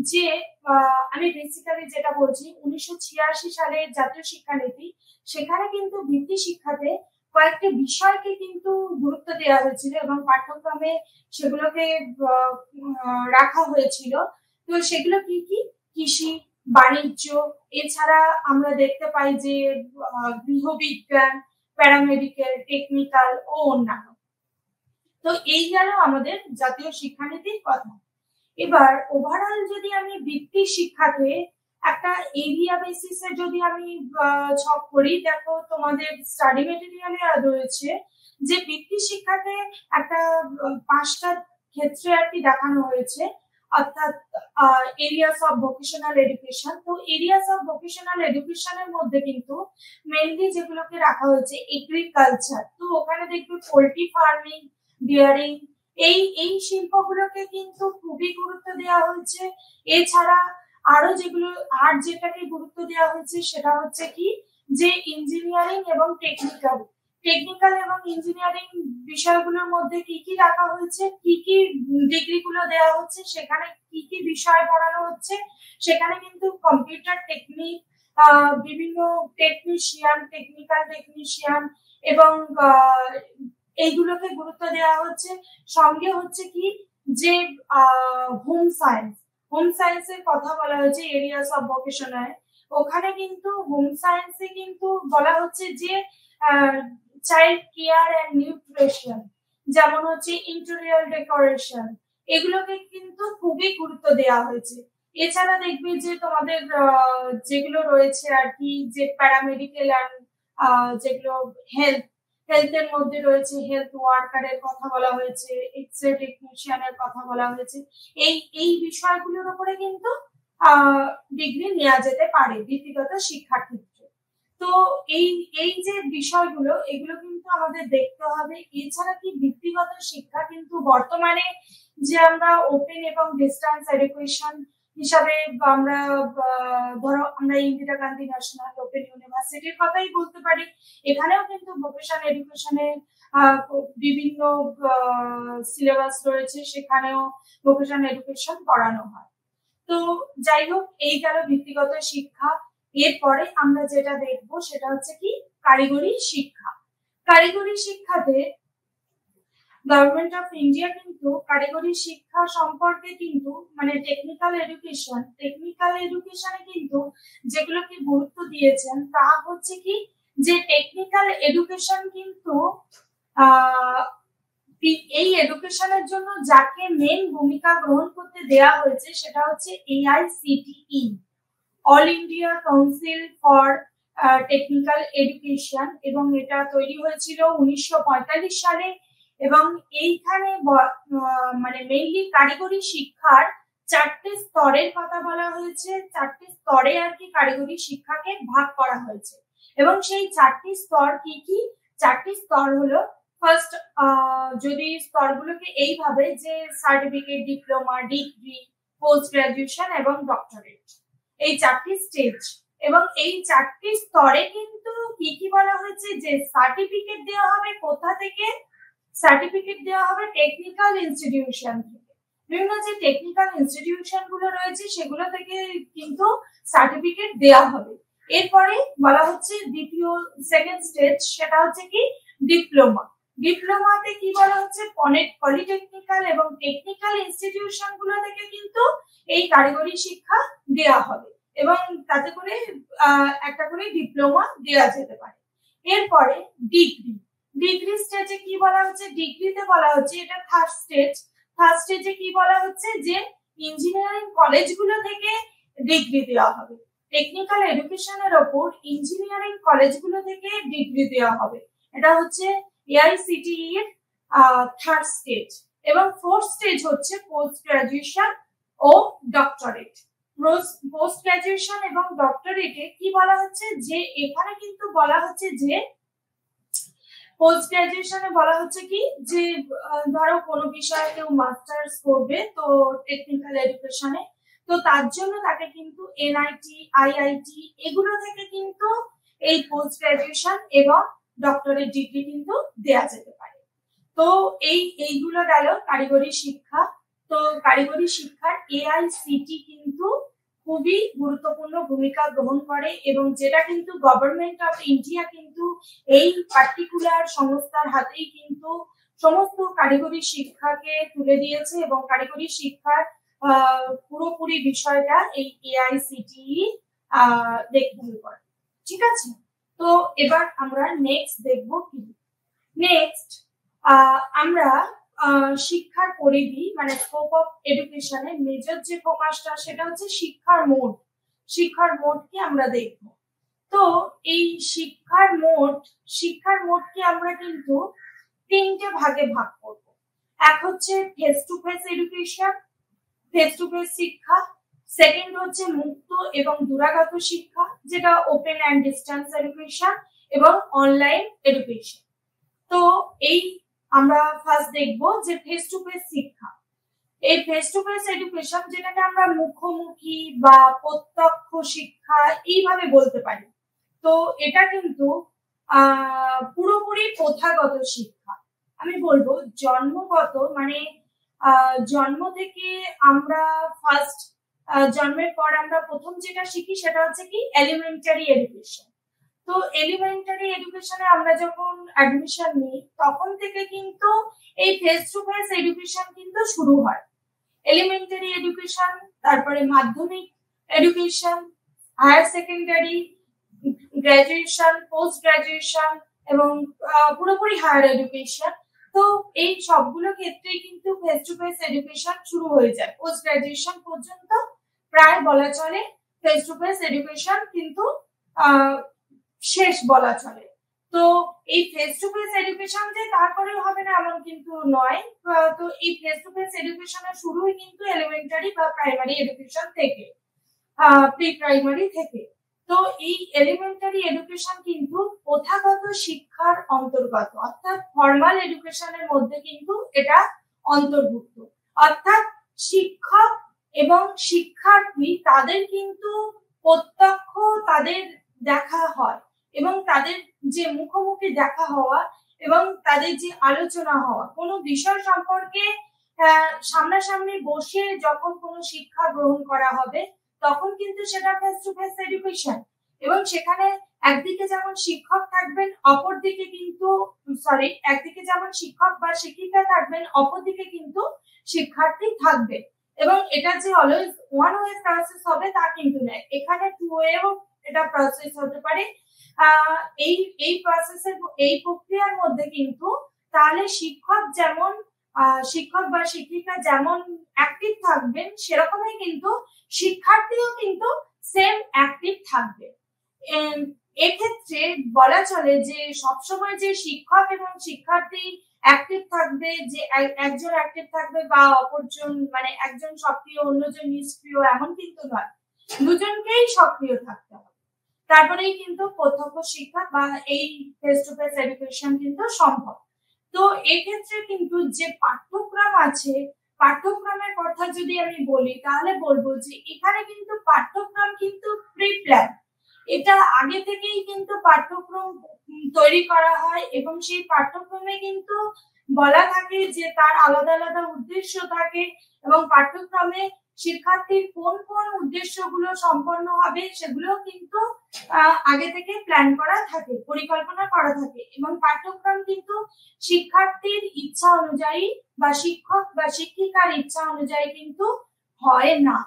যে আমি বেসিক্যালি যেটা বলছি 1986 সালে জাতীয় শিক্ষানীতি সেখানে কিন্তু বৃত্তি শিক্ষাতে কয়েকটি বিষয়কে কিন্তু গুরুত্ব দেওয়া হয়েছিল এবং পাঠ্যক্রমে সেগুলোকে রাখা হয়েছিল। তো সেগুলো কি কি কৃষি বাণিজ্য এছাড়া আমরা দেখতে পাই যে গৃহবিজ্ঞান প্যারামেডিক্যাল টেকনিক্যাল ও অন্যান্য। তো এই গেল আমাদের জাতীয় শিক্ষানীতির কথা। এবার ওভারঅল যদি আমি বৃত্তি শিক্ষাকে একটা এরিয়া বেসিসে যদি আমি ছক করি দেখো তোমাদের স্টাডি মেটেরিয়ালে রয়েছে যে বৃত্তি শিক্ষাতে একটা 5টা ক্ষেত্রে আর কি দেখানো হয়েছে অর্থাৎ এরিয়াস অফ ভোকেশনাল এডুকেশন। তো এরিয়াস অফ ভোকেশনাল এডুকেশনের মধ্যে কিন্তু মেইনলি যেগুলোকে রাখা হয়েছে এগ্রিকালচার। তো ওখানে দেখবে পোল্ট্রি ফার্মিং ডিয়ারিং এই শিল্পগুলোকে কিন্তু খুবই গুরুত্ব দেওয়া হয়েছে। এছাড়া আরো যেটাকে গুরুত্ব দেওয়া হয়েছে সেটা হচ্ছে কি যে ইঞ্জিনিয়ারিং এবং টেকনিক্যাল এবং ইঞ্জিনিয়ারিং বিষয়গুলোর মধ্যে কি কি রাখা হয়েছে কি কি ডিগ্রি গুলো দেওয়া হচ্ছে সেখানে কি কি বিষয় পড়ানো হচ্ছে সেখানে কিন্তু কম্পিউটার টেকনিক বিভিন্ন টেকনিক্যাল টেকনিশিয়ান এবং এইগুলোকে গুরুত্ব দেওয়া হচ্ছে। সঙ্গে হচ্ছে কি যে হোম সায়েন্সের কথা বলা হয়েছে এরিয়াস অফ ভোকেশনাল। ওখানে কিন্তু হোম সায়েন্সে কিন্তু বলা হচ্ছে যে চাইল্ড কেয়ার এন্ড নিউট্রিশন যেমন হচ্ছে ইন্টেরিয়র ডেকোরেশন এগুলোকে কিন্তু খুবই গুরুত্ব দেওয়া হয়েছে। এছাড়া দেখবে যে তোমাদের যেগুলো রয়েছে আর কি, যে প্যারামেডিক্যাল আর যেগুলো হেলথের মধ্যে রয়েছে, হেলথ ওয়ার্কারের কথা বলা হয়েছে, এক্সরে টেকনিশিয়ানের কথা বলা হয়েছে। এই বিষয়গুলোর উপরে কিন্তু ডিগ্রি নেওয়া যেতে পারে বৃত্তিগত শিক্ষার ক্ষেত্রে। তো এই এই যে বিষয়গুলো, এগুলো কিন্তু আমাদের দেখতে হবে। এছাড়া কি বৃত্তিগত শিক্ষা কিন্তু বর্তমানে যে আমরা ওপেন এবং ডিস্টেন্স এডুকেশন হিসাবে আমরা ধরো আমরা ইন্দিরা গান্ধী ন্যাশনাল ওপেন ইউনিভার্সিটির কথাই বলতে পারি। এখানেও কিন্তু ভোকেশনাল এডুকেশনে বিভিন্ন সিলেবাস রয়েছে, সেখানেও ভোকেশনাল এডুকেশন পড়ানো হয়। তো যাই হোক, এই গেল বৃত্তিগত শিক্ষা। এরপরে আমরা যেটা দেখব সেটা হচ্ছে কি কারিগরি শিক্ষা। কারিগরি শিক্ষাতে গভর্নমেন্ট অফ ইন্ডিয়া কিন্তু কারিগরি শিক্ষা সম্পর্কে কিন্তু মানে টেকনিক্যাল এডুকেশনে কিন্তু যেগুলোকে গুরুত্ব দিয়েছেন তা হচ্ছে কি যে টেকনিক্যাল এডুকেশন কিন্তু এই এডুকেশনের জন্য যাকে মেন ভূমিকা গ্রহণ করতে দেয়া হয়েছে সেটা হচ্ছে AICTE, all India council for technical education, এবং এটা তৈরি হয়েছিল 1945 সালে। এবং এইখানে মানে মেইনলি কারিগরি শিক্ষার 4টে স্তরের কথা বলা হয়েছে। 4টে স্তরে আর কি কারিগরি শিক্ষাকে ভাগ করা হয়েছে। এবং সেই 4টি স্তর কি কি? 4টি স্তর হলো, ফার্স্ট যদি স্তরগুলোকে এইভাবে যে certificate, diploma, degree, post graduation এবং ডক্টরেট, এই 4টি স্টেজ। এবং এই 4টি স্তরে কিন্তু কি কি বলা হয়েছে যে সার্টিফিকেট দেওয়া হবে কোথা থেকে? সার্টিফিকেট দেওয়া হবে টেকনিক্যাল ইনস্টিটিউশন থেকে। বিভিন্ন যে টেকনিক্যাল ইনস্টিটিউশন গুলো রয়েছে সেগুলো থেকে কিন্তু সার্টিফিকেট দেওয়া হবে। এরপরে বলা হচ্ছে সেকেন্ড স্টেজ, সেটা হচ্ছে কি ডিপ্লোমা। ডিপ্লোমাতে কি বলা হচ্ছে পলিটেকনিক্যাল এবং টেকনিক্যাল ইনস্টিটিউশন গুলো থেকে কিন্তু এই কারিগরি শিক্ষা দেওয়া হবে এবং তাতে করে একটা করে ডিপ্লোমা দেওয়া যেতে পারে। এরপরে ডিগ্রি স্টেজে কি বলা হচ্ছে? ডিগ্রিতে বলা হচ্ছে, এটা থার্ড স্টেজে কি বলা হচ্ছে যে ইঞ্জিনিয়ারিং কলেজগুলো থেকে ডিগ্রি দেওয়া হবে। টেকনিক্যাল এডুকেশনের ওপর ইঞ্জিনিয়ারিং কলেজগুলো থেকে ডিগ্রি দেওয়া হবে। এটা হচ্ছে AICTE এর থার্ড স্টেজ। এবং ফোর্থ স্টেজ হচ্ছে পোস্ট গ্রাজুয়েশন ও ডক্টরেট। পোস্ট গ্রাজুয়েশন এবং ডক্টরেটে কি বলা হচ্ছে যে এখানে কিন্তু বলা হচ্ছে যে পোস্ট গ্রাজুয়েশনে বলা হচ্ছে কি যে ধরো কোনো বিষয়ে কেউ মাস্টার্স করবে তো টেকনিক্যাল এডুকেশনে, তো তার জন্য তাকে কিন্তু NIT, IIT এগুলো থেকে কিন্তু এই পোস্ট গ্রাজুয়েশন এবং ডক্টরেট ডিগ্রি কিন্তু দেওয়া যেতে পারে। তো এইগুলো গেল কারিগরি শিক্ষা। তো কারিগরি শিক্ষার AICTE কিন্তু খুবই গুরুত্বপূর্ণ ভূমিকা গ্রহণ করে এবং যেটা কিন্তু গভর্নমেন্ট অফ ইন্ডিয়া কিন্তু এই পার্টিকুলার সংস্থার হাতেই কিন্তু সমস্ত কারিগরি শিক্ষাকে তুলে দিয়েছে এবং কারিগরি শিক্ষার পুরোপুরি বিষয়টা এই AICTE দেখভাল করে। ঠিক আছে, তো এবার আমরা নেক্সট দেখব কি। নেক্সট আমরা শিক্ষার পরিধি মানে স্কোপ অফ এডুকেশনে মেজর যে ফোকাসটা সেটা হচ্ছে শিক্ষার মোডকে আমরা দেখব। তো এই শিক্ষার মোডকে আমরা কিন্তু 3টে ভাগে ভাগ করব। এক হচ্ছে ফেস টু ফেস শিক্ষা, সেকেন্ড হচ্ছে মুক্ত এবং দূরাগত শিক্ষা যেটা ওপেন অ্যান্ড ডিস্টেন্স এডুকেশন, এবং অনলাইন এডুকেশন। তো এই আমরা ফার্স্ট দেখব যে ফেস টু ফেস শিক্ষা। এই ফেস টু ফেস এডুকেশন যেটাকে আমরা মুখোমুখি বা প্রত্যক্ষ শিক্ষা এইভাবে বলতে পারি। তো এটা কিন্তু পুরোপুরি প্রথাগত শিক্ষা। আমি বলবো জন্মগত মানে জন্ম থেকে আমরা ফার্স্ট জন্মের পর আমরা প্রথম যেটা শিখি সেটা হচ্ছে কি এলিমেন্টারি এডুকেশন। তো এলিমেন্টারি এডুকেশনে আমরা যখন অ্যাডমিশন নিই তখন থেকে কিন্তু এই ফেস টু ফেস এডুকেশন কিন্তু শুরু হয়। এলিমেন্টারি এডুকেশন, তারপরে মাধ্যমিক education, higher secondary, graduation, post graduation এবং পুরোপুরি হায়ার এডুকেশন। তো এই সবগুলো ক্ষেত্রেই কিন্তু ফেস টু ফেস এডুকেশন শুরু হয়ে যায় পোস্ট গ্রাজুয়েশন পর্যন্ত প্রায় বলা চলে ফেস টু ফেস এডুকেশন কিন্তু শেষ বলা চলে। তো এই ফেস টু ফেস এডুকেশন যে তারপরেও হবে না এমন কিন্তু নয়। তো এই ফেস টু ফেস এডুকেশনের শুরুই কিন্তু এলিমেন্টারি বা প্রাইমারি এডুকেশন থেকে, প্রি প্রাইমারি থেকে। তো এই এলিমেন্টারি এডুকেশন কিন্তু প্রথাগত শিক্ষার অন্তর্গত, অর্থাৎ ফর্মাল এডুকেশনের মধ্যে কিন্তু এটা অন্তর্ভুক্ত। অর্থাৎ শিক্ষক এবং শিক্ষার্থী তাদের কিন্তু প্রত্যক্ষ তাদের দেখা হয় এবং তাদের যে মুখোমুখি দেখা হওয়া এবং তাদের যে আলোচনা হওয়া কোনো বিষয় সম্পর্কে সামনাসামনি বসে যখন কোনো শিক্ষা গ্রহণ করা হবে তখন কিন্তু সেটা ফেস টু ফেস এডুকেশন। এবং সেখানে একদিকে যেমন শিক্ষক থাকবেন অপরদিকে কিন্তু একদিকে যেমন শিক্ষক বা শিক্ষিকা থাকবেন অপরদিকে কিন্তু শিক্ষার্থী থাকবে। এবং এটা যে অলওয়েজ ওয়ান ওয়ে প্রসেস হবে তা কিন্তু নয়, এখানে টু ওয়েও এটা প্রসেস হতে পারে। এই প্রসেসের এই প্রক্রিয়ার মধ্যে কিন্তু তাহলে শিক্ষক বা শিক্ষিকা যেমন অ্যাক্টিভ থাকবেন সেরকমই কিন্তু শিক্ষার্থীও কিন্তু সেম অ্যাক্টিভ থাকবে। এক্ষেত্রে বলা চলে যে সবসময় যে শিক্ষক এবং শিক্ষার্থী অ্যাক্টিভ থাকবে, যে একজন অ্যাক্টিভ থাকবে বা অপরজন মানে একজন সক্রিয় অন্যজন নিষ্ক্রিয় এমন কিন্তু নয়, দুজনকেই সক্রিয় থাকতে হবে, তারপরেই কিন্তু প্রত্যক্ষ শিক্ষা বা এই ফেস টু ফেস এডুকেশন কিন্তু সম্ভব। তো এক্ষেত্রে কিন্তু যে পাঠ্যক্রম আছে, পাঠ্যক্রমের কথা যদি আমি বলি তাহলে বলবো যে এখানে কিন্তু পাঠ্যক্রম কিন্তু প্রি প্ল্যান, এটা আগে থেকেই কিন্তু পাঠ্যক্রম তৈরি করা হয় এবং সেই পাঠ্যক্রমে কিন্তু বলা থাকে যে তার আলাদা আলাদা উদ্দেশ্য থাকে এবং পাঠ্যক্রমে শিক্ষার্থীর কোন কোন উদ্দেশ্যগুলো সম্পন্ন হবে সেগুলো কিন্তু আগে থেকে প্ল্যান করা থাকে, পরিকল্পনা করা থাকে। এবং পাঠ্যক্রম কিন্তু শিক্ষার্থীর ইচ্ছা অনুযায়ী বা শিক্ষক বা শিক্ষিকার ইচ্ছা অনুযায়ী কিন্তু হয় না।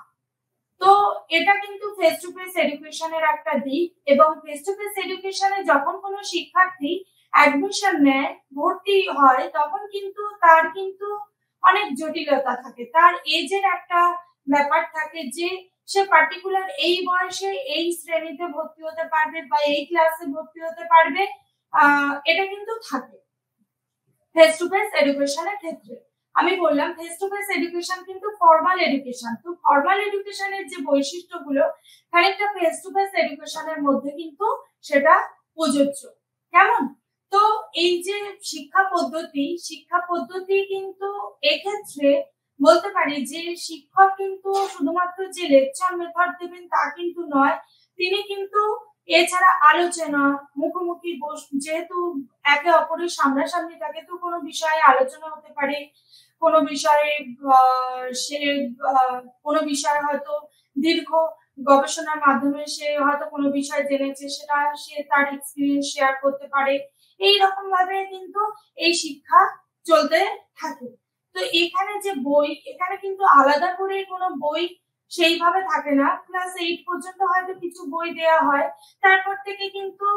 তো এটা কিন্তু ফেস টু ফেস এডুকেশনের একটা দিক। এবং ফেস টু ফেস এডুকেশনে যখন কোনো শিক্ষার্থী অ্যাডমিশন নেয়, ভর্তি হয়, তখন কিন্তু তার কিন্তু অনেক জটিলতা থাকে, তার এজের একটা ব্যাপার থাকে যে সে পার্টিকুলার এই বয়সে এই শ্রেণীতে ভর্তি হতে পারবে বা এই ক্লাসে ভর্তি হতে পারবে, এটা কিন্তু থাকে ফেস টু ফেস এডুকেশনের ক্ষেত্রে। আমি বললাম ফেস টু ফেস এডুকেশন কিন্তু ফর্মাল এডুকেশন। তো ফর্মাল এডুকেশনের যে বৈশিষ্ট্যগুলো খানিকটা ফেস টু ফেস এডুকেশনের মধ্যে কিন্তু সেটা প্রযোজ্য। কেমন? তো এই যে শিক্ষা পদ্ধতি কিন্তু এক্ষেত্রে বলতে পারি যে শিক্ষক কিন্তু শুধুমাত্র যে লেকচার মেথড দেবেন তা কিন্তু নয়, তিনি কিন্তু এছাড়া আলোচনা, মুখোমুখি যেহেতু একে অপরের সামনাসামনি থাকে, তো কোনো বিষয়ে আলোচনা হতে পারে, কোনো বিষয়ে সে কোনো বিষয়ে হয়তো দীর্ঘ গবেষণার মাধ্যমে সে হয়তো কোনো বিষয় জেনেছে, সেটা সে তার এক্সপিরিয়েন্স শেয়ার করতে পারে। এইরকম ভাবে কিন্তু এই শিক্ষা চলতে থাকে। তো এখানে যে বই, এখানে কিন্তু আলাদা করে কোনো বই সেইভাবে থাকে না। ক্লাস 8 পর্যন্ত হয়তো কিছু বই দেয়া হয়, তারপর থেকে কিন্তু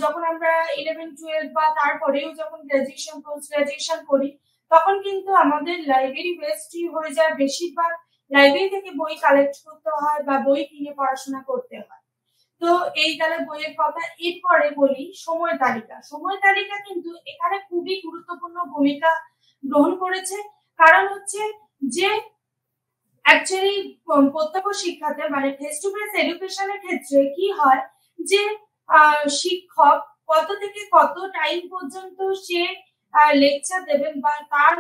যখন আমরা 11, 12 বা তারপরেও যখন গ্রাজুয়েশন, পোস্ট গ্রাজুয়েশন করি তখন কিন্তু আমাদের লাইব্রেরি বেসডই হয়ে যায়, বেশিরভাগ লাইব্রেরি থেকে বই কালেক্ট করতে হয় বা বই কিনে পড়াশোনা করতে হয়। তো এই গেল বইয়ের কথা। এরপরে বলি সময় তালিকা কিন্তু এখানে খুবই গুরুত্বপূর্ণ ভূমিকা গ্রহণ করেছে। কারণ হচ্ছে যে অ্যাকচুয়ালি প্রত্যক্ষ শিক্ষাতে মানে ফেস টু ফেস এডুকেশনের ক্ষেত্রে কি হয় যে শিক্ষক কত থেকে কত টাইম পর্যন্ত সে লেকচার দেবেন বা তার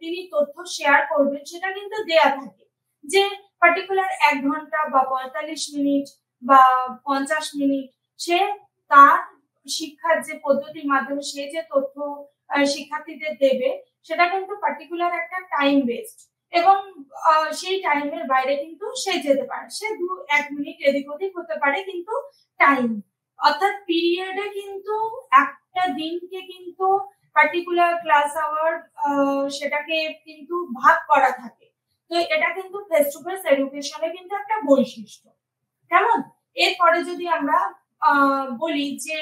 তিনি তথ্য শেয়ার করবেন সেটা কিন্তু দেয়া থাকে, যে পার্টিকুলার 1 ঘন্টা বা 45 মিনিট বা 50 মিনিট সে তার শিক্ষার যে পদ্ধতির মাধ্যমে সে যে তথ্য শিক্ষার্থীদের দেবে সেটা কিন্তু পার্টিকুলার একটা টাইম বেসড এবং সেই টাইমের বাইরে কিন্তু সে যেতে পারে, সে 2-1 মিনিট এদিক ওদিক হতে পারে, কিন্তু টাইম অর্থাৎ পিরিয়ডে কিন্তু একটা দিনকে কিন্তু পার্টিকুলার ক্লাস আওয়ার সেটাকে কিন্তু ভাগ করা থাকে। তো এটা কিন্তু ফেস টু ফেস এডুকেশনে কিন্তু একটা বৈশিষ্ট্য। কেমন? এরপরে যদি আমরা বলি যে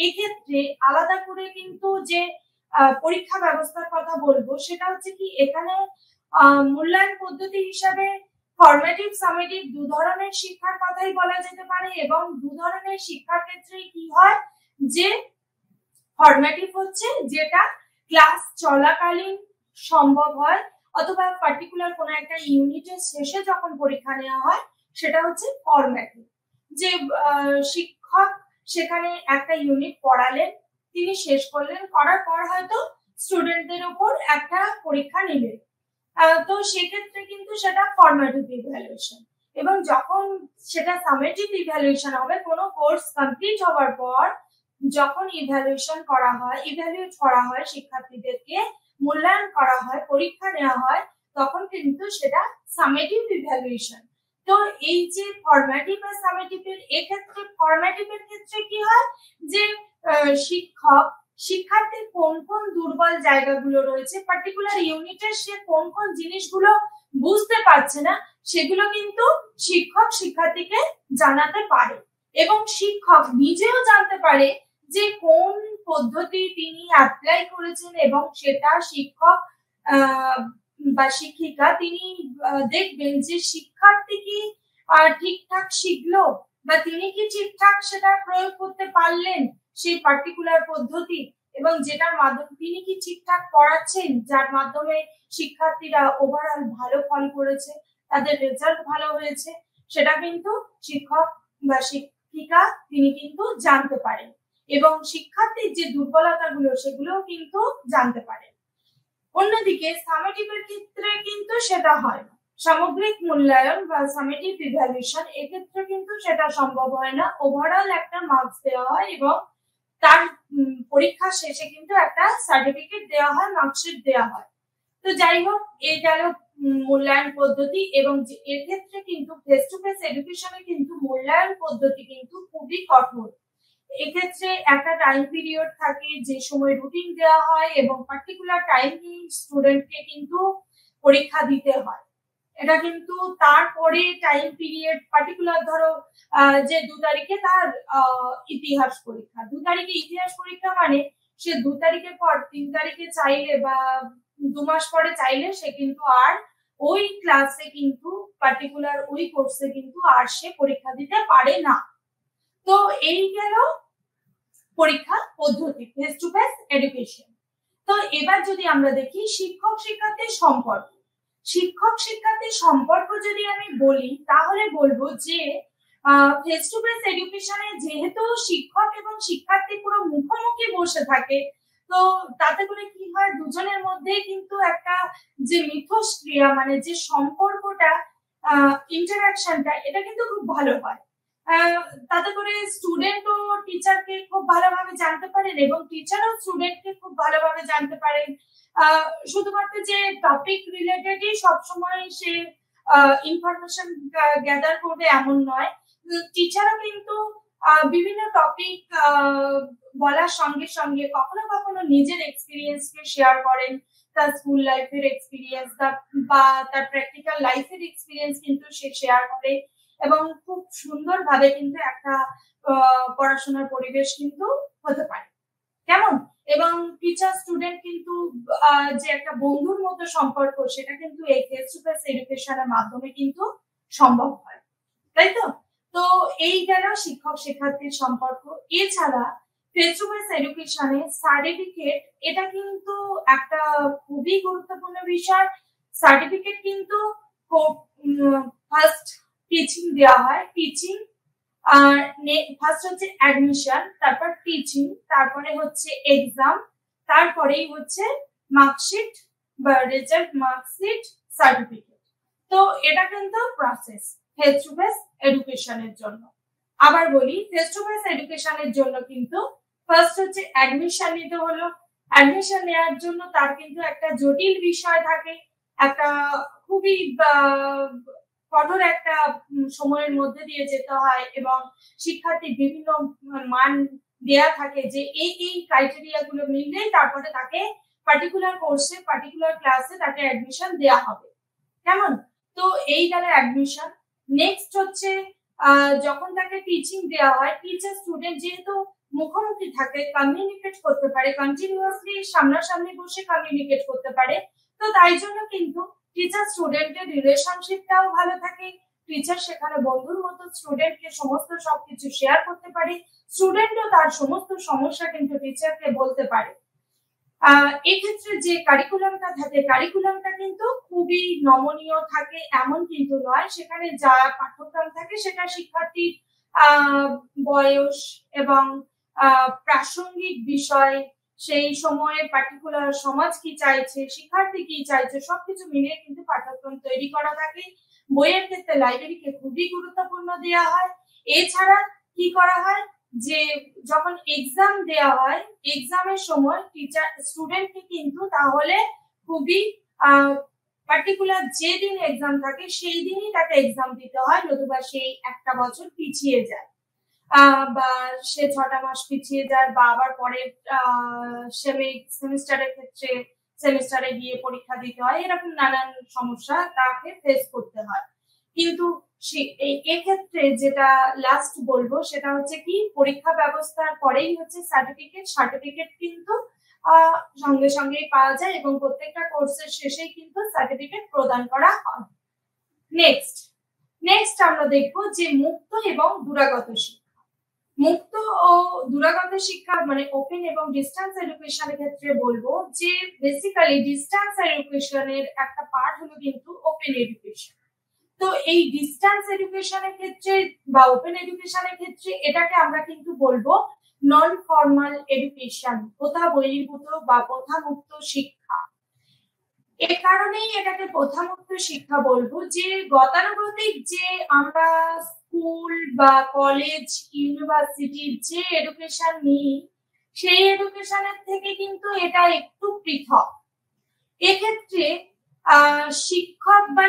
এক্ষেত্রে আলাদা করে কিন্তু যে পরীক্ষা ব্যবস্থার কথা বলবো সেটা হচ্ছে কি, এখানে মূল্যায়ন পদ্ধতি হিসাবে ফরমেটিভ সামেটিভ দু ধরনের শিক্ষার কথাই বলা যেতে পারে এবং দু ধরনের শিক্ষার ক্ষেত্রে কি হয় যে ফরমেটিভ হচ্ছে যেটা ক্লাস চলাকালীন সম্ভব হয় অথবা পার্টিকুলার কোনো একটা ইউনিটের শেষে যখন পরীক্ষা নেওয়া হয় সেটা হচ্ছে ফরমেটিভ, যে শিক্ষক সেখানে একটা ইউনিট পড়ালেন, তিনি শেষ করলেন, করার পর হয়তো স্টুডেন্টদের উপর একটা পরীক্ষা নিলেন, তো সেক্ষেত্রে কিন্তু সেটা ফরমেটিভ ইভ্যালুয়েশন। এবং যখন সেটা সামেটিভ ইভ্যালুয়েশন হবে কোনো কোর্স কমপ্লিট হওয়ার পর যখন ইভ্যালুয়েশন করা হয়, ইভ্যালুয়েট করা হয়, শিক্ষার্থীদেরকে মূল্যায়ন করা হয়, পরীক্ষা নেওয়া হয়, তখন কিন্তু সেটা সামেটিভ ইভ্যালুয়েশন। তো এই যে ফরমেটিভ আর সামেটিভ এর এক্ষেত্রে ফরমেটিভ এর ক্ষেত্রে কি হয় যে শিক্ষক শিক্ষার্থীর কোন কোন দুর্বল জায়গাগুলো রয়েছে, পার্টিকুলার ইউনিটের সে কোন কোন জিনিসগুলো বুঝতে পারছে না, সেগুলো কিন্তু শিক্ষক শিক্ষার্থীকে জানাতে পারে এবং শিক্ষক নিজেও জানতে পারে যে কোন পদ্ধতি তিনি অ্যাপ্লাই করেছেন এবং সেটা শিক্ষক বা শিক্ষিকা তিনি দেখবেন যে শিক্ষার্থী কি ঠিকঠাক শিখলো বা তিনি কি ঠিকঠাক সেটা প্রয়োগ করতে পারলেন সেই পার্টিকুলার পদ্ধতি, এবং যেটার মাধ্যমে তিনি কি ঠিকঠাক পড়াচ্ছেন যার মাধ্যমে শিক্ষার্থীরা ওভারঅল ভালো ফল করেছে, তাদের রেজাল্ট ভালো হয়েছে, সেটা কিন্তু শিক্ষক বা শিক্ষিকা তিনি কিন্তু জানতে পারেন এবং শিক্ষার্থীর যে দুর্বলতাগুলো সেগুলোও কিন্তু জানতে পারেন। অন্যদিকে সামেটিভের ক্ষেত্রে কিন্তু সেটা হয় না, সামগ্রিক মূল্যায়ন বা সামেটিভ ইভ্যালুয়েশন এক্ষেত্রে কিন্তু সেটা সম্ভব হয় না, ওভারঅল একটা মার্কস দেওয়া হয় এবং তার পরীক্ষা শেষে কিন্তু একটা সার্টিফিকেট দেওয়া হয়, মার্কশিট দেওয়া হয়। তো যাই হোক, এই গেল মূল্যায়ন পদ্ধতি এবং এর ক্ষেত্রে কিন্তু ফেস টু ফেস এডুকেশনে কিন্তু মূল্যায়ন পদ্ধতি কিন্তু খুবই কঠোর। এক্ষেত্রে একটা টাইম পিরিয়ড থাকে যে সময় রুটিন দেওয়া হয় এবং পার্টিকুলার টাইমে স্টুডেন্টকে কিন্তু পরীক্ষা দিতে হয়। এটা কিন্তু তারপরে টাইম পিরিয়ড পার্টিকুলার ধরো যে 2 তারিখে তার ইতিহাস পরীক্ষা, 2 তারিখে ইতিহাস পরীক্ষা মানে সে 2 তারিখের পর 3 তারিখে চাইলে বা 2 মাস পরে চাইলে সে কিন্তু আর ওই ক্লাসে কিন্তু পার্টিকুলার ওই কোর্সে কিন্তু আর সে পরীক্ষা দিতে পারে না। তো এই গেল পরীক্ষা পদ্ধতি, ফেস টু ফেস এডুকেশন। তো এবার যদি আমরা দেখি শিক্ষক শিক্ষার্থীর সম্পর্ক, শিক্ষক শিক্ষার্থীর সম্পর্ক যদি আমি বলি তাহলে বলবো যে ফেস টু ফেস এডুকেশনে যেহেতু শিক্ষক এবং শিক্ষার্থী পুরো মুখোমুখি বসে থাকে, তো তাতে করে কি হয় দুজনের মধ্যে কিন্তু একটা যে মিথস্ক্রিয়া মানে যে সম্পর্কটা ইন্টারাকশনটা এটা কিন্তু খুব ভালো হয়। তাতে করে স্টুডেন্টও টিচারকে খুব ভালোভাবে জানতে পারেন এবং টিচারও স্টুডেন্টকে খুব ভালোভাবে জানতে পারেন। শুধুমাত্র যে টপিক রিলেটেডই সবসময় সে ইনফরমেশন গ্যাদার করবে এমন নয়, টিচারও কিন্তু বিভিন্ন টপিক বলার সঙ্গে সঙ্গে কখনো কখনো নিজের এক্সপিরিয়েন্সকে শেয়ার করেন, তার স্কুল লাইফের এক্সপিরিয়েন্স বা তার প্র্যাকটিক্যাল লাইফের এক্সপিরিয়েন্স কিন্তু সে শেয়ার করে এবং খুব সুন্দরভাবে কিন্তু একটা পড়াশোনার পরিবেশ কিন্তু হতে পারে, কেমন? এবং টিচার স্টুডেন্ট কিন্তু যে একটা বন্ধুর মতো সম্পর্ক সেটা কিন্তু এই ফেস টু ফেস এডুকেশনের মাধ্যমে কিন্তু সম্ভব হয়, তাই তো? তো এই গেল শিক্ষক শিক্ষার্থীর সম্পর্ক। এছাড়া ফেস টু ফেস এডুকেশনে সার্টিফিকেট এটা কিন্তু একটা খুবই গুরুত্বপূর্ণ বিষয়। সার্টিফিকেট কিন্তু ফার্স্ট টিচিং দেওয়া হয়, টিচিং ফার্স্ট হচ্ছে অ্যাডমিশন, তারপর টিচিং, তারপরে হচ্ছে এক্সাম, তারপরেই হচ্ছে মার্কশিট বা রেজাল্ট, মার্কশিট, সার্টিফিকেট। তো এটা কিন্তু প্রসেস ফেস টু ফেস এডুকেশনের জন্য। আবার বলি ফেস টু ফেস এডুকেশনের জন্য কিন্তু ফার্স্ট হচ্ছে অ্যাডমিশন নিতে হলো, অ্যাডমিশন নেওয়ার জন্য তার কিন্তু একটা জটিল বিষয় থাকে, একটা খুবই কঠোর একটা সময়ের মধ্যে দিয়ে যেতে হয় এবং শিক্ষার্থীর বিভিন্ন মান দেয়া থাকে যে এই ক্রাইটেরিয়া গুলো মিললেই তারপরে তাকে পার্টিকুলার কোর্সে পার্টিকুলার ক্লাসে তাকে অ্যাডমিশন দেয়া হবে, কেমন? তো এই গেল অ্যাডমিশন। নেক্সট হচ্ছে যখন তাকে টিচিং দেওয়া হয়, টিচার স্টুডেন্ট যেহেতু মুখোমুখি থাকে, কমিউনিকেট করতে পারে, কন্টিনিউয়াসলি সামনাসামনি বসে কমিউনিকেট করতে পারে, তো তাই জন্য কিন্তু টিচার স্টুডেন্টের রিলেশনশিপটাও ভালো থাকে, টিচার সেখানে বন্ধুর মতো স্টুডেন্টকে সমস্ত সবকিছু শেয়ার করতে পারে, স্টুডেন্টও তার সমস্ত সমস্যা কিন্তু টিচারকে বলতে পারে। এক্ষেত্রে যে কারিকুলামটা থাকে, কারিকুলামটা কিন্তু খুবই নমনীয় থাকে এমন কিন্তু নয়, সেখানে যা পাঠ্যক্রম থাকে সেটা শিক্ষার্থীর বয়স এবং প্রাসঙ্গিক বিষয়, সেই সময়ে পার্টিকুলার সমাজ কি চাইছে, শিক্ষার্থী কি চাইছে, সবকিছু মিলিয়ে কিন্তু পাঠ্যক্রম তৈরি করা থাকে। বইয়ের ক্ষেত্রে লাইব্রেরিকে খুবই গুরুত্বপূর্ণ দেওয়া হয়। এছাড়া কি করা হয় যে যখন এক্সাম দেওয়া হয়, এক্সামের সময় টিচার স্টুডেন্টকে কিন্তু তাহলে খুবই পার্টিকুলার যে দিন এক্সাম থাকে সেই দিনই তাকে এক্সাম দিতে হয়, নতুবা সেই একটা বছর পিছিয়ে যায় বা সে 6টা মাস পিছিয়ে যায়, বা আবার পরের সেমিস্টারের ক্ষেত্রে সেমিস্টারে গিয়ে পরীক্ষা দিতে হয়, এরকম নানান সমস্যা তাকে ফেস করতে হয়। কিন্তু এক্ষেত্রে যেটা লাস্ট বলবো সেটা হচ্ছে কি, পরীক্ষা ব্যবস্থার পরেই হচ্ছে সার্টিফিকেট কিন্তু সঙ্গে সঙ্গেই পাওয়া যায় এবং প্রত্যেকটা কোর্সের শেষেই কিন্তু সার্টিফিকেট প্রদান করা হয়। নেক্সট আমরা দেখবো যে মুক্ত এবং দূরাগত শিক্ষা। মুক্ত ও দূরাগত শিক্ষা মানে ওপেন এবং ডিস্টেন্স এডুকেশনের ক্ষেত্রে বলবো যে বেসিক্যালি ডিস্টেন্স এডুকেশনের একটা পার্ট হলো কিন্তু ওপেন এডুকেশন। তো এই ডিস্টেন্স এডুকেশনের ক্ষেত্রে বা ওপেন এডুকেশনের ক্ষেত্রে এটাকে আমরা কিন্তু বলবো নন ফর্মাল এডুকেশন, প্রথা বহির্ভূত বা প্রথামুক্ত শিক্ষা। এ কারণেই এটাকে প্রথামুক্ত শিক্ষা বলবো যে গতানুগতিক যে আমরা স্কুল বা কলেজ ইউনিভার্সিটির যে এডুকেশন নিই সেই এডুকেশনের থেকে কিন্তু এটা একটু পৃথক। এক্ষেত্রে শিক্ষক বা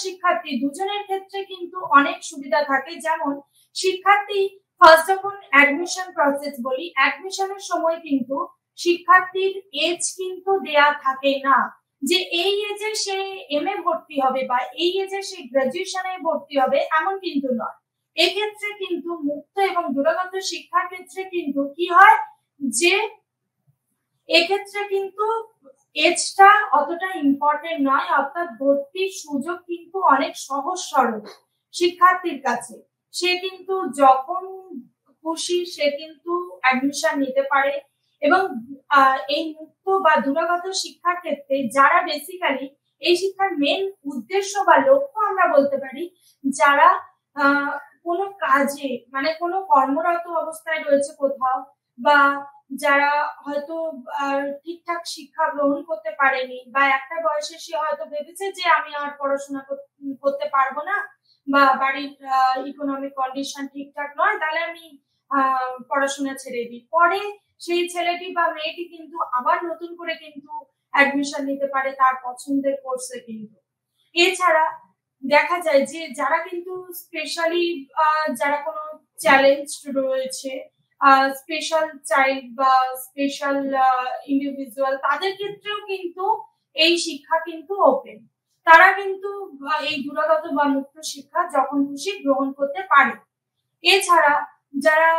শিক্ষার্থী দুজনের ক্ষেত্রে কিন্তু অনেক সুবিধা থাকে। যেমন শিক্ষার্থী ফার্স্ট যখন অ্যাডমিশন প্রসেস বলি, অ্যাডমিশনের সময় কিন্তু শিক্ষার্থীর এজ কিন্তু দেয়া থাকে না যে এই এজে সে এমএ ভর্তি হবে বা এই এজে সে গ্রাজুয়েশনে ভর্তি হবে, এমন কিন্তু নয়। এক্ষেত্রে কিন্তু মুক্ত এবং দূরাগত শিক্ষার ক্ষেত্রে কিন্তু কি হয় যে এক্ষেত্রে কিন্তু এজটা অতটা ইম্পর্টেন্ট নয়, অর্থাৎ ভর্তির সুযোগ কিন্তু অনেক সহজ সরল শিক্ষার্থীর কাছে। সে কিন্তু যখন খুশি সে কিন্তু অ্যাডমিশন নিতে পারে। এবং এই মুক্ত বা দূরাগত শিক্ষার ক্ষেত্রে যারা বেসিক্যালি এই শিক্ষার মেন উদ্দেশ্য বা লক্ষ্য আমরা বলতে পারি, যারা কোনো কাজে মানে কোনো কর্মরত অবস্থায় রয়েছে কোথাও, বা যারা হয়তো ঠিকঠাক শিক্ষা গ্রহণ করতে পারেনি, বা একটা বয়সে সে হয়তো ভেবেছে যে আমি আর পড়াশোনা করতে পারবো না, বা বাড়ির ইকোনমিক কন্ডিশন ঠিকঠাক নয়, তাহলে আমি পড়াশোনা ছেড়ে দিই। পরে সেই ছেলেটি বা মেয়েটি কিন্তু আবার নতুন করে কিন্তু অ্যাডমিশন নিতে পারে তার পছন্দের কোর্সে কিন্তু। এছাড়া দেখা যায় যে যারা কিন্তু স্পেশালি যারা কোনো চ্যালেঞ্জ রয়েছে, স্পেশাল চাইল্ড বা স্পেশাল ইন্ডিভিজুয়াল, তাদের ক্ষেত্রেও কিন্তু এই শিক্ষা কিন্তু ওপেন। তারা কিন্তু এই দূরাগত বা মুক্ত শিক্ষা যখন খুশি গ্রহণ করতে পারে। এছাড়া যারা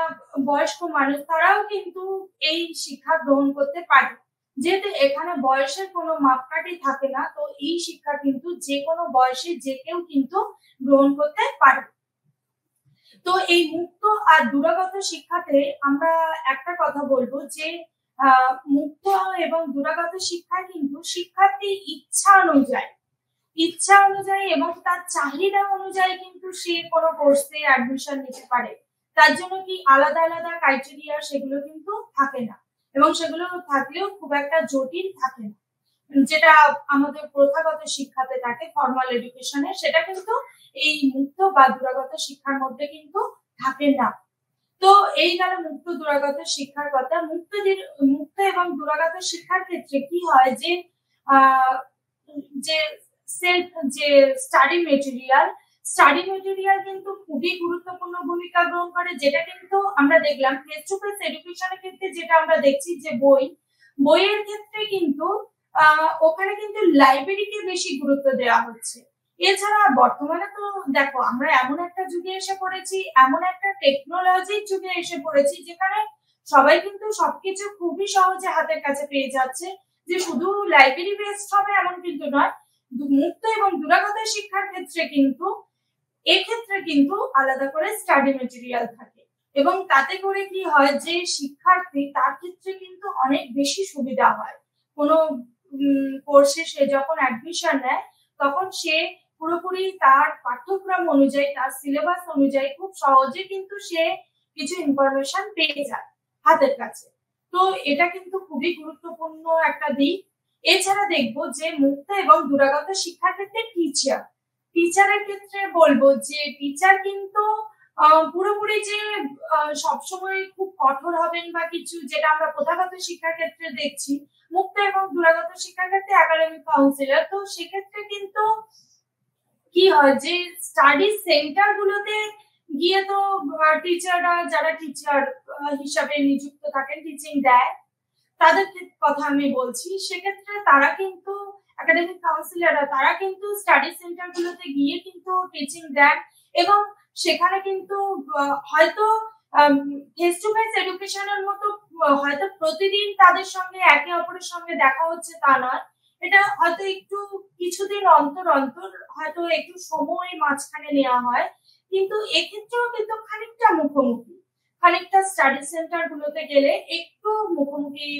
বয়স্ক মানুষ তারাও কিন্তু এই শিক্ষা গ্রহণ করতে পারে, যেহেতু এখানে বয়সের কোনো মাপকাঠি থাকে না, তো এই শিক্ষা কিন্তু যে কোনো বয়সে যে কেউ কিন্তু গ্রহণ করতে পারে। তো এই মুক্ত আর দূরাগত শিক্ষাতে আমরা একটা কথা বলবো যে মুক্ত এবং দূরাগত শিক্ষায় কিন্তু শিক্ষার্থী ইচ্ছা অনুযায়ী এবং তার চাহিদা অনুযায়ী কিন্তু সে কোনো কোর্সে অ্যাডমিশন নিতে পারে। তার জন্য কি আলাদা আলাদা ক্রাইটেরিয়া সেগুলো কিন্তু থাকে না, এবং সেগুলো থাকলেও খুব একটা জটিল থাকে না, যেটা আমাদের প্রথাগত শিক্ষাতে থাকে ফর্মাল এডুকেশনে, সেটা কিন্তু এই মুক্ত বা দূরাগত শিক্ষার মধ্যে কিন্তু থাকে না। তো এই গেল মুক্ত দূরাগত শিক্ষার কথা। মুক্ত এবং দূরাগত শিক্ষার ক্ষেত্রে কি হয় যে স্টাডি মেটেরিয়াল কিন্তু খুবই গুরুত্বপূর্ণ ভূমিকা গ্রহণ করে, যেটা কিন্তু আমরা দেখলাম ফেস টু ফেস এডুকেশনের ক্ষেত্রে, যেটা আমরা দেখছি যে বইয়ের ক্ষেত্রে কিন্তু ওখানে কিন্তু লাইব্রেরিকে বেশি গুরুত্ব দেওয়া হচ্ছে। এছাড়া বর্তমানে তো দেখো আমরা এমন একটা যুগে এসে পড়েছি, এমন একটা টেকনোলজির যুগে এসে পড়েছি যেখানে সবাই কিন্তু সবকিছু খুবই সহজে হাতের কাছে পেয়ে যাচ্ছে, যে শুধু লাইব্রেরি বেসড হবে এমন কিন্তু নয়, মুক্ত এবং দূরাগত শিক্ষার ক্ষেত্রে কিন্তু এক্ষেত্রে কিন্তু আলাদা করে স্টাডি মেটেরিয়াল থাকে এবং তাতে করে কি হয় যে শিক্ষার্থী তার ক্ষেত্রে কিন্তু অনেক বেশি সুবিধা হয়। কোনো কোর্সে সে যখন অ্যাডমিশন নেয় তখন সে পুরোপুরি তার পাঠ্যক্রম অনুযায়ী, তার সিলেবাস অনুযায়ী খুব সহজে কিন্তু সে কিছু ইনফরমেশন পেয়ে যায় হাতের কাছে। তো এটা কিন্তু খুবই গুরুত্বপূর্ণ একটা দিক। এছাড়া দেখবো যে মুক্ত এবং দূরাগত শিক্ষার ক্ষেত্রে টিচারের ক্ষেত্রে বলবো যে টিচার কিন্তু পুরোপুরি যে সবসময় খুব কঠোর হবেন বা কিছু, যেটা আমরা প্রথাগত শিক্ষার ক্ষেত্রে দেখছি, মুক্ত এবং দূরাগত শিক্ষার ক্ষেত্রে একাডেমিক কাউন্সিলর। তো সেক্ষেত্রে কিন্তু কি হয় যে স্টাডি সেন্টার গুলোতে গিয়ে তো টিচাররা, যারা টিচার হিসাবে নিযুক্ত থাকেন, টিচিং দেয়, তাদের কথা আমি বলছি। সেক্ষেত্রে তারা কিন্তু একাডেমিক কাউন্সিলররা তারা কিন্তু স্টাডি সেন্টার গুলোতে গিয়ে কিন্তু টিচিং দেন এবং সেখানে কিন্তু হয়তো ফেস টু ফেস এডুকেশনের মতো হয়তো প্রতিদিন তাদের সঙ্গে একে অপরের সঙ্গে দেখা হচ্ছে তা নয়, এটা হয়তো একটু কিছুদিন অন্তর অন্তর হয়তো একটু সময় মাঝখানে নেওয়া হয়, কিন্তু এক্ষেত্রেও কিন্তু খানিকটা মুখোমুখি, খানিকটা স্টাডি সেন্টার গুলোতে গেলে একটু মুখোমুখি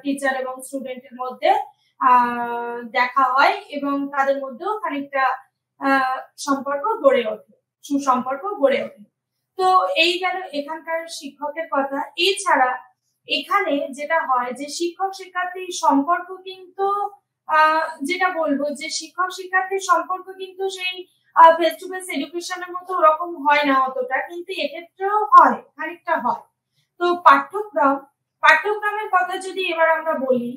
টিচার এবং স্টুডেন্টের মধ্যে দেখা হয় এবং তাদের মধ্যেও খানিকটা সম্পর্ক গড়ে ওঠে, সুসম্পর্ক গড়ে ওঠে। তো এই গেল এখানকার শিক্ষকের কথা। এছাড়া এখানে যেটা হয় যে শিক্ষক শিক্ষার্থীর সম্পর্ক কিন্তু যেটা বলবো যে শিক্ষক শিক্ষার্থীর সম্পর্ক কিন্তু সেই ফেস টু ফেস এডুকেশনের মতো ওরকম হয় না অতটা, কিন্তু এক্ষেত্রেও হয়, খানিকটা হয়। তো পাঠ্যক্রমের কথা যদি এবার আমরা বলি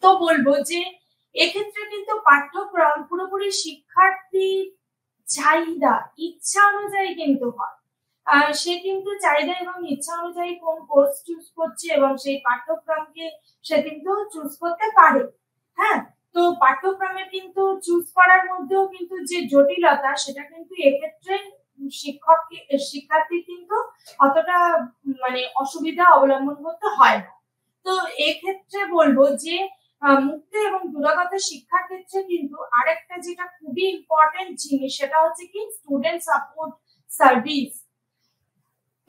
তো বলবো যে এক্ষেত্রে কিন্তু পাঠ্যক্রম পুরোপুরি শিক্ষার্থীর চাহিদা, ইচ্ছা অনুযায়ী কিন্তু হয়। সে কিন্তু চাহিদা এবং ইচ্ছা অনুযায়ী কোন কোর্স চুজ করছে এবং সেই পাঠ্যক্রমকে সে কিন্তু চুজ করতে পারে। হ্যাঁ, তো পাঠ্যক্রমে কিন্তু চুজ করার মধ্যেও কিন্তু যে জটিলতা, সেটা কিন্তু এক্ষেত্রে শিক্ষার্থী কিন্তু অতটা মানে অসুবিধা অবলম্বন করতে হয় না। তো এক্ষেত্রে বলবো যে মুক্ত এবং দূরাগত শিক্ষার ক্ষেত্রে কিন্তু আরেকটা যেটা খুবই ইম্পর্টেন্ট জিনিস, সেটা হচ্ছে কি স্টুডেন্ট সাপোর্ট সার্ভিস।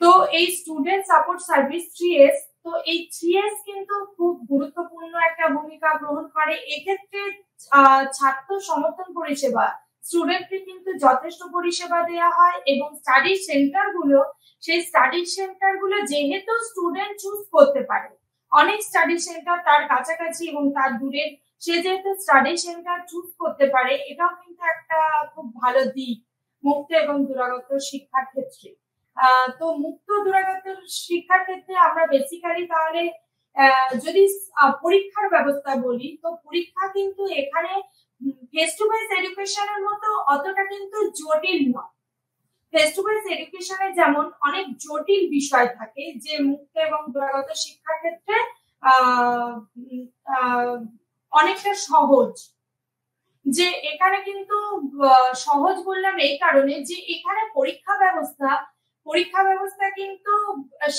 তো এই স্টুডেন্ট সাপোর্ট সার্ভিস 3S, তো এই 3S কিন্তু খুব গুরুত্বপূর্ণ একটা ভূমিকা গ্রহণ করে। এক্ষেত্রে ছাত্র সমর্থন পরিষেবা, স্টুডেন্টকে কিন্তু যথেষ্ট পরিষেবা দেওয়া হয় এবং স্টাডি সেন্টার গুলো, সেই স্টাডি সেন্টার গুলো যেহেতু স্টুডেন্ট চুজ করতে পারে, অনেক স্টাডি সেন্টার তার কাছাকাছি এবং তার দূরে, সে যেহেতু স্টাডি সেন্টার চুজ করতে পারে, এটাও কিন্তু একটা খুব ভালো দিক মুক্ত এবং দূরাগত শিক্ষার ক্ষেত্রে। তো মুক্ত দূরাগত শিক্ষার ক্ষেত্রে আমরা বেসিক্যালি তাহলে যদি পরীক্ষার ব্যবস্থা বলি, তো পরীক্ষা কিন্তু এখানে ফেস টু ফেস এডুকেশনের মতো অতটা কিন্তু জটিল নয়। ফেস টু ফেস এডুকেশনে যেমন অনেক জটিল বিষয় থাকে, যে মুক্ত এবং দূরাগত শিক্ষার ক্ষেত্রে অনেকটা সহজ। যে এখানে কিন্তু সহজ বললাম এই কারণে যে এখানে পরীক্ষা ব্যবস্থা কিন্তু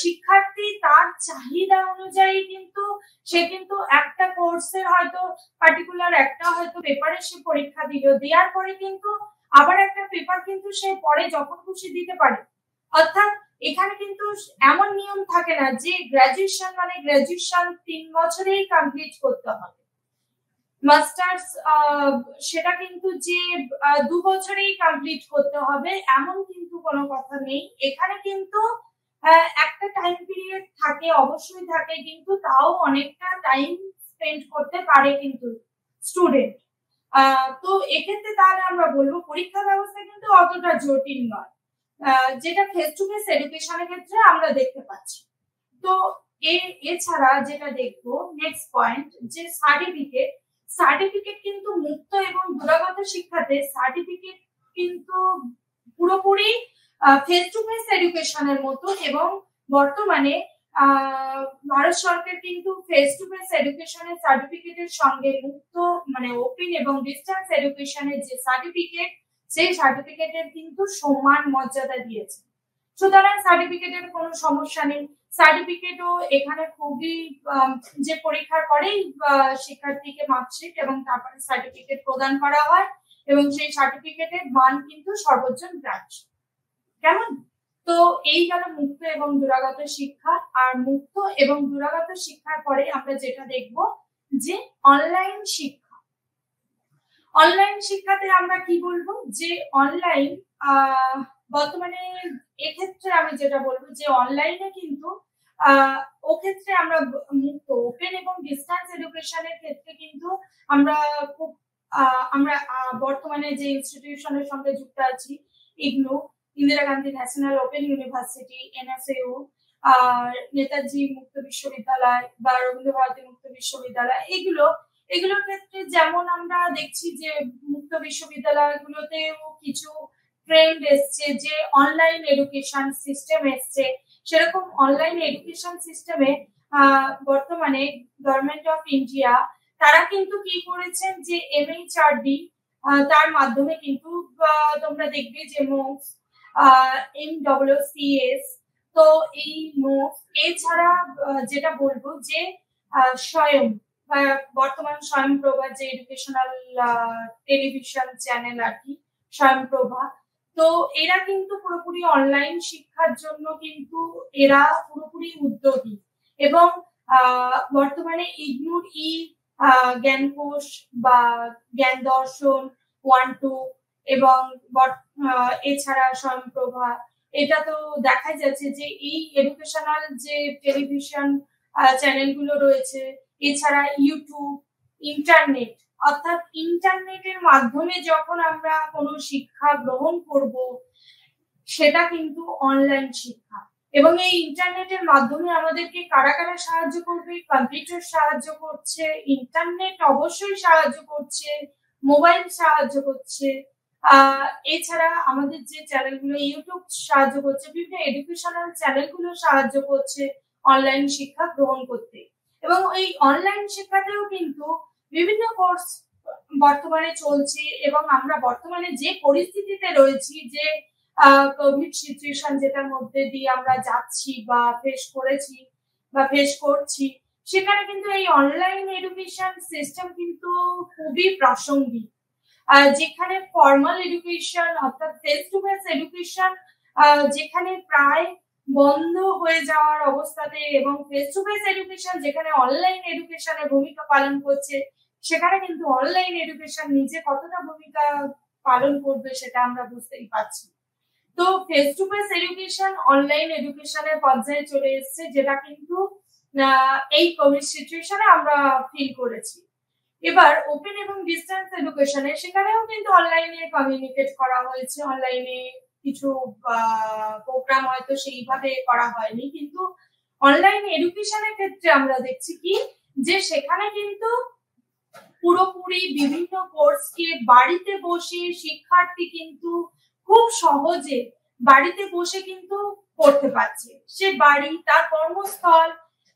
শিক্ষার্থী তার চাহিদা অনুযায়ী কিন্তু সে কিন্তু একটা কোর্সের হয়তো পার্টিকুলার একটা হয়তো পেপারে সে পরীক্ষা দিল, দেওয়ার পরে কিন্তু আবার একটা পেপার কিন্তু সে পরে যখন খুশি দিতে পারে। অর্থাৎ এখানে কিন্তু এমন নিয়ম থাকে না যে গ্রাজুয়েশন 3 বছরেই কমপ্লিট করতে হবে, মাস্টার্স সেটা কিন্তু যে 2 বছরেই কমপ্লিট করতে হবে এমন কিন্তু কোনো কথা নেই। এখানে কিন্তু একটা টাইম পিরিয়ড থাকে, অবশ্যই থাকে, কিন্তু তাও অনেকটা টাইম স্পেন্ড করতে পারে কিন্তু স্টুডেন্ট। তো এক্ষেত্রে তাহলে আমরা বলবো পরীক্ষা ব্যবস্থা কিন্তু অতটা জটিল নয়, যেটা ফেস টু ফেস এডুকেশনের ক্ষেত্রে আমরা দেখতে পাচ্ছি। তো এছাড়া যেটা দেখবো নেক্সট পয়েন্ট, যে সার্টিফিকেট কিন্তু মুক্ত এবং দূরাগত শিক্ষাতে সার্টিফিকেট কিন্তু পুরোপুরি ফেস টু ফেস এডুকেশনের মতো, এবং বর্তমানে ভারত সরকার কিন্তু ফেস টু ফেস এডুকেশনের সার্টিফিকেটের সঙ্গে মুক্ত ওপেন এবং ডিস্টেন্স এডুকেশনের যে সার্টিফিকেট, সেই সার্টিফিকেটের কিন্তু সমান মর্যাদা দিয়েছে। সুতরাং সার্টিফিকেটের কোনো সমস্যা নেই। সার্টিফিকেটও এখানে খুবই যে পরীক্ষার পরেই শিক্ষার্থীকে মার্কশিট এবং তারপরে সার্টিফিকেট প্রদান করা হয় এবং সেই সার্টিফিকেটের মান কিন্তু সর্বোচ্চ গ্রাহ্য। কেমন? তো এই গেল মুক্ত এবং দূরাগত শিক্ষা। আর মুক্ত এবং দূরাগত শিক্ষার পরে আমরা যেটা দেখব যে অনলাইন শিক্ষা। অনলাইন শিক্ষাতে আমরা কি বলবো যে অনলাইন বর্তমানে এক্ষেত্রে আমি যেটা বলবো যে অনলাইনে কিন্তু ও ক্ষেত্রে আমরা মুক্ত ওপেন এবং ডিস্টেন্স এডুকেশনের ক্ষেত্রে কিন্তু আমরা খুব আমরা বর্তমানে যে ইনস্টিটিউশনের সঙ্গে যুক্ত আছি IGNOU, Indira Gandhi national open university, NSU, Netaji মুক্ত বিশ্ববিদ্যালয় বা রবীন্দ্র ভারতী মুক্ত বিশ্ববিদ্যালয়, এগুলোর ক্ষেত্রে যেমন আমরা দেখছি যে মুক্ত বিশ্ববিদ্যালয়গুলোতেও কিছু ট্রেন্ড এসছে যে অনলাইন এডুকেশন সিস্টেম এসছে, সেরকম অনলাইন এডুকেশন সিস্টেমে বর্তমানে গভর্নমেন্ট অফ ইন্ডিয়া তারা কিন্তু কি করেছেন যে MHRD তার মাধ্যমে কিন্তু তোমরা দেখবে যে MOOCs, MWCS, তো এই MOOCs এছাড়া যেটা বলবো যে স্বয়ং বর্তমান স্বয়ংপ্রভা যে এডুকেশনাল টেলিভিশন চ্যানেল আর কি স্বয়ংপ্রভা, তো এরা কিন্তু পুরোপুরি অনলাইন শিক্ষার জন্য কিন্তু এরা পুরোপুরি উদ্যোগী এবং বর্তমানে ইগনুর জ্ঞানকোষ বা জ্ঞান দর্শন 1-2 এবং এছাড়া স্বয়ংপ্রভা, এটা তো দেখা যাচ্ছে যে এই এডুকেশনাল যে টেলিভিশন চ্যানেলগুলো রয়েছে, এছাড়া ইউটিউব, ইন্টারনেট, অর্থাৎ ইন্টারনেটের মাধ্যমে যখন আমরা কোনো শিক্ষা গ্রহণ করব সেটা কিন্তু অনলাইন শিক্ষা। এবং এই ইন্টারনেটের মাধ্যমে আমাদেরকে কারা কারা সাহায্য করবে? কম্পিউটার সাহায্য করছে, ইন্টারনেট অবশ্যই সাহায্য করছে, মোবাইল সাহায্য করছে, এছাড়া আমাদের যে চ্যানেলগুলো ইউটিউব সাহায্য করছে, বিভিন্ন এডুকেশনাল চ্যানেলগুলো সাহায্য করছে অনলাইন শিক্ষা গ্রহণ করতে। এবং এই অনলাইন শিক্ষাতেও কিন্তু বিভিন্ন কোর্স বর্তমানে চলছে এবং আমরা বর্তমানে যে পরিস্থিতিতে রয়েছি, যে কোভিড সিচুয়েশন যেটার মধ্যে দিয়ে আমরা যাচ্ছি বা ফেস করেছি বা ফেস করছি, সেখানে কিন্তু এই অনলাইন এডুকেশন সিস্টেম কিন্তু খুবই প্রাসঙ্গিক। যেখানে ফর্মাল এডুকেশন অর্থাৎ ফেস টু ফেস এডুকেশন যেখানে প্রায় বন্ধ হয়ে যাওয়ার অবস্থাতে এবং ফেস টু ফেস এডুকেশন যেখানে অনলাইন এডুকেশনের ভূমিকা পালন করছে, সেখানে কিন্তু অনলাইন এডুকেশন নিজে কতটা ভূমিকা পালন করবে সেটা আমরা বুঝতেই পারছি। তো face to face education online এডুকেশনের পর্যায়ে চলে এসেছে, যেটা কিন্তু এই কোভিড সিচুয়েশনে আমরা ফিল করেছি। এবার ওপেন এবং ডিস্টেন্স এডুকেশনে সেখানেও কিন্তু অনলাইনে কমিউনিকেট করা হয়েছে, অনলাইনে কিছু প্রোগ্রাম হয়তো সেইভাবে করা হয়নি, কিন্তু অনলাইন এডুকেশনের ক্ষেত্রে আমরা দেখছি কি যে সেখানে কিন্তু পুরোপুরি বিভিন্ন কোর্সকে বাড়িতে বসে শিক্ষার্থী কিন্তু খুব সহজে বাড়িতে বসে কিন্তু করতে পারছে। সে বাড়ি, তার কর্মস্থল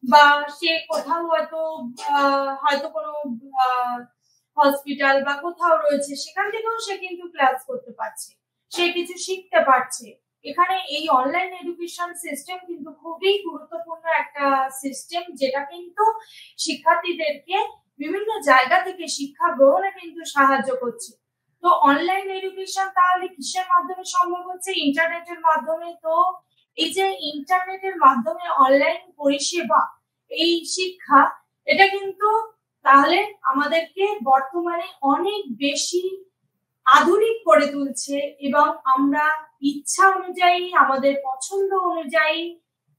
বা সে কোথাও হয়তো কোনো হসপিটাল বা কোথাও রয়েছে, সেখান থেকেও সে কিন্তু ক্লাস করতে পারছে, সে কিছু শিখতে পারছে। এখানে এই অনলাইন এডুকেশন সিস্টেম কিন্তু খুবই গুরুত্বপূর্ণ একটা সিস্টেম, যেটা কিন্তু শিক্ষার্থীদেরকে বিভিন্ন জায়গা থেকে শিক্ষা গ্রহণে কিন্তু সাহায্য করছে। তো অনলাইন এডুকেশন তাহলে কিসের মাধ্যমে সম্ভব হচ্ছে? ইন্টারনেটের মাধ্যমে। তো এই যে ইন্টারনেটের মাধ্যমে অনলাইন পরিষেবা, এই শিক্ষা, এটা কিন্তু তাহলে আমাদেরকে বর্তমানে অনেক বেশি আধুনিক করে তুলছে এবং আমরা ইচ্ছা অনুযায়ী, আমাদের পছন্দ অনুযায়ী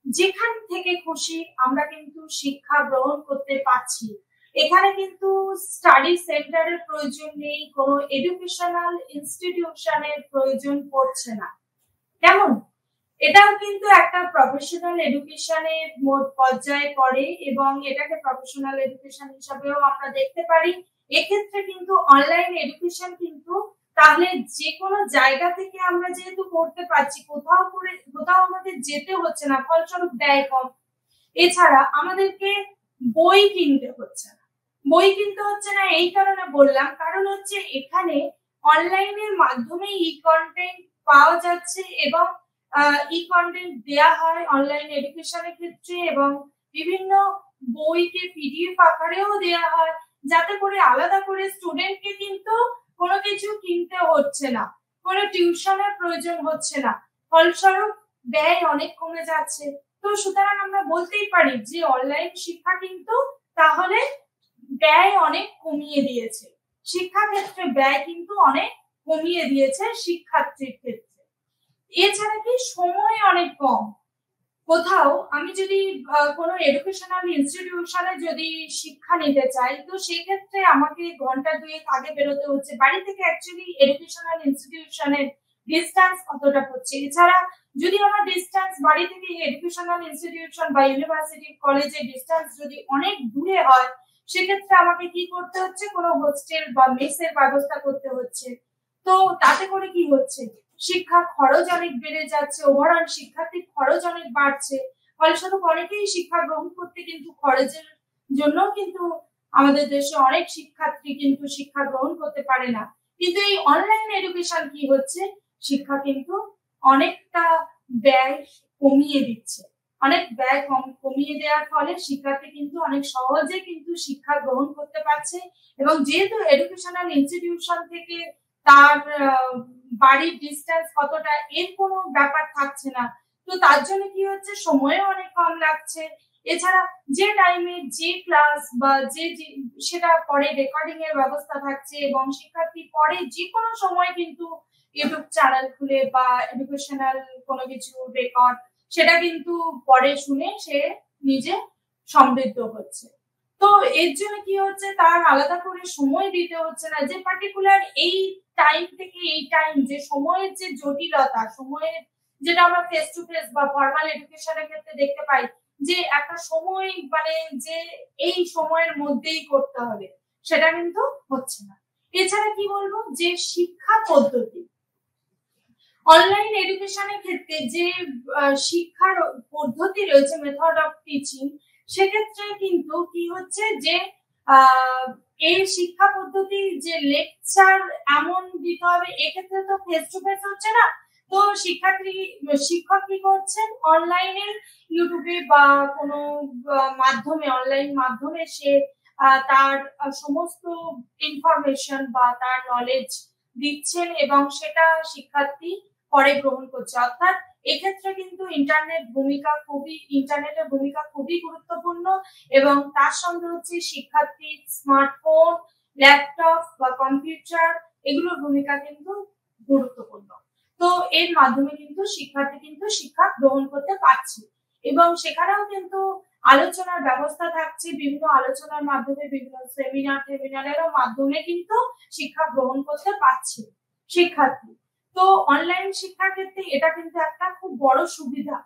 যেখান থেকে খুশি আমরা কিন্তু শিক্ষা গ্রহণ করতে পারছি। এখানে কিন্তু স্টাডি সেন্টারের প্রয়োজন নেই, কোনো এডুকেশনাল ইনস্টিটিউশনের প্রয়োজন পড়ছে না। কেমন? এটাও কিন্তু একটা প্রফেশনাল এডুকেশনের পর্যায়ে পড়ে এবং এটাকে প্রফেশনাল এডুকেশন হিসাবেও আমরা দেখতে পারি। এক্ষেত্রে কিন্তু অনলাইন এডুকেশন কিন্তু তাহলে যে কোনো জায়গা থেকে আমরা যেহেতু করতে পারছি, কোথাও আমাদের যেতে হচ্ছে না, ফলস্বরূপ ব্যয় কম। এছাড়া আমাদেরকে বই কিনতে হচ্ছে না। এই কারণে বললাম, কারণ হচ্ছে এখানে অনলাইনের মাধ্যমে ই কন্টেন্ট পাওয়া যাচ্ছে এবং ই কন্টেন্ট দেয়া হয় অনলাইন এডুকেশনের ক্ষেত্রে, এবং বিভিন্ন বইকে পিডিএফ আকারেও দেয়া হয়, যাতে করে আলাদা করে স্টুডেন্টকে কিন্তু কোনো কিছু কিনতে হচ্ছে না, কোনো টিউশনের প্রয়োজন হচ্ছে না, ফলস্বরূপ ব্যয় অনেক কমে যাচ্ছে। তো সুতরাং আমরা বলতেই পারি যে অনলাইন শিক্ষা কিন্তু তাহলে ব্যয় অনেক কমিয়ে দিয়েছে, শিক্ষা ক্ষেত্রে ব্যয় কিন্তু অনেক কমিয়ে দিয়েছে শিক্ষার্থীর ক্ষেত্রে। এছাড়া কি সময় অনেক কম। কোথাও আমি যদি কোনো এডুকেশনাল ইনস্টিটিউশনে যদি শিক্ষা নিতে চাই, তো সেক্ষেত্রে আমাকে ঘন্টা দুয়েক আগে বেরোতে হচ্ছে বাড়ি থেকে। অ্যাকচুয়ালি এডুকেশনাল ইনস্টিটিউশনের ডিস্টেন্স কতটা হচ্ছে, এছাড়া যদি আমার ডিস্টেন্স বাড়ি থেকে এডুকেশনাল ইনস্টিটিউশন বা ইউনিভার্সিটি কলেজের ডিস্টেন্স যদি অনেক দূরে হয়, সেক্ষেত্রে আমাকে কি করতে হচ্ছে, কোনো হোস্টেল বা মেসের ব্যবস্থা করতে হচ্ছে। তো তাতে করে কি হচ্ছে, শিক্ষার খরচ অনেক বেড়ে যাচ্ছে, ওভারঅল শিক্ষার্থীর খরচ অনেক বাড়ছে। ফলস্বরূপ অনেকেই শিক্ষা গ্রহণ করতে কিন্তু খরচের জন্য কিন্তু আমাদের দেশে অনেক শিক্ষার্থী কিন্তু শিক্ষা গ্রহণ করতে পারে না। কিন্তু এই অনলাইন এডুকেশন কি হচ্ছে, শিক্ষা কিন্তু অনেকটা ব্যয় কমিয়ে দিচ্ছে। অনেক ব্যয় কমিয়ে দেওয়ার ফলে শিক্ষার্থী কিন্তু অনেক সহজে কিন্তু শিক্ষা গ্রহণ করতে পারছে, এবং যেহেতু এডুকেশনাল ইনস্টিটিউশন থেকে তার বাড়ির ডিস্টেন্স কতটা এর কোনো ব্যাপার থাকছে না, তো তার জন্য কি হচ্ছে, সময়ও অনেক কম লাগছে। এছাড়া যে টাইমে যে ক্লাস বা যে সেটা পরে রেকর্ডিং এর ব্যবস্থা থাকছে, এবং শিক্ষার্থী পরে যে কোনো সময় কিন্তু ইউটিউব চ্যানেল খুলে বা এডুকেশনাল কোনো কিছু রেকর্ড সেটা কিন্তু পরে শুনে সে নিজে সমৃদ্ধ হচ্ছে। তো এর জন্য কি হচ্ছে, তার আলাদা করে সময় দিতে হচ্ছে না, যে পার্টিকুলার এই টাইম থেকে এই টাইম, যে সময়ের যে জটিলতা, সময়ের যেটা আমরা ফেস টু ফেস বা ফর্মাল এডুকেশনের ক্ষেত্রে দেখতে পাই, যে একটা সময় মানে যে এই সময়ের মধ্যেই করতে হবে, সেটা কিন্তু হচ্ছে না। এছাড়া কি বলবো, যে শিক্ষা পদ্ধতি অনলাইন এডুকেশনের ক্ষেত্রে যে শিক্ষার পদ্ধতি রয়েছে, মেথড অফ টিচিং, সেক্ষেত্রে কিন্তু কি হচ্ছে, যে এই শিক্ষা পদ্ধতি যে লেকচার এমন দিতে হবে, এক্ষেত্রে তো ফেস টু ফেস হচ্ছে না। তো শিক্ষক কি করছেন, অনলাইনে ইউটিউবে বা কোনো মাধ্যমে, অনলাইন মাধ্যমে সে তার সমস্ত ইনফরমেশন বা তার নলেজ দিচ্ছেন, এবং সেটা শিক্ষার্থী পরে গ্রহণ করছে। অর্থাৎ এক্ষেত্রে কিন্তু ইন্টারনেটের ভূমিকা খুবই গুরুত্বপূর্ণ, এবং তার সঙ্গে হচ্ছে শিক্ষার্থীর স্মার্টফোন, ল্যাপটপ বা কম্পিউটার, এগুলোর ভূমিকা কিন্তু গুরুত্বপূর্ণ। তো এর মাধ্যমে কিন্তু শিক্ষার্থী কিন্তু শিক্ষা গ্রহণ করতে পারছে, এবং সেখানেও কিন্তু আলোচনার ব্যবস্থা থাকছে, বিভিন্ন আলোচনার মাধ্যমে, বিভিন্ন সেমিনারেরও মাধ্যমে কিন্তু শিক্ষা গ্রহণ করতে পারছে শিক্ষার্থী। তো অনলাইন শিক্ষার ক্ষেত্রে এটা কিন্তু একটা খুব বড় সুবিধা।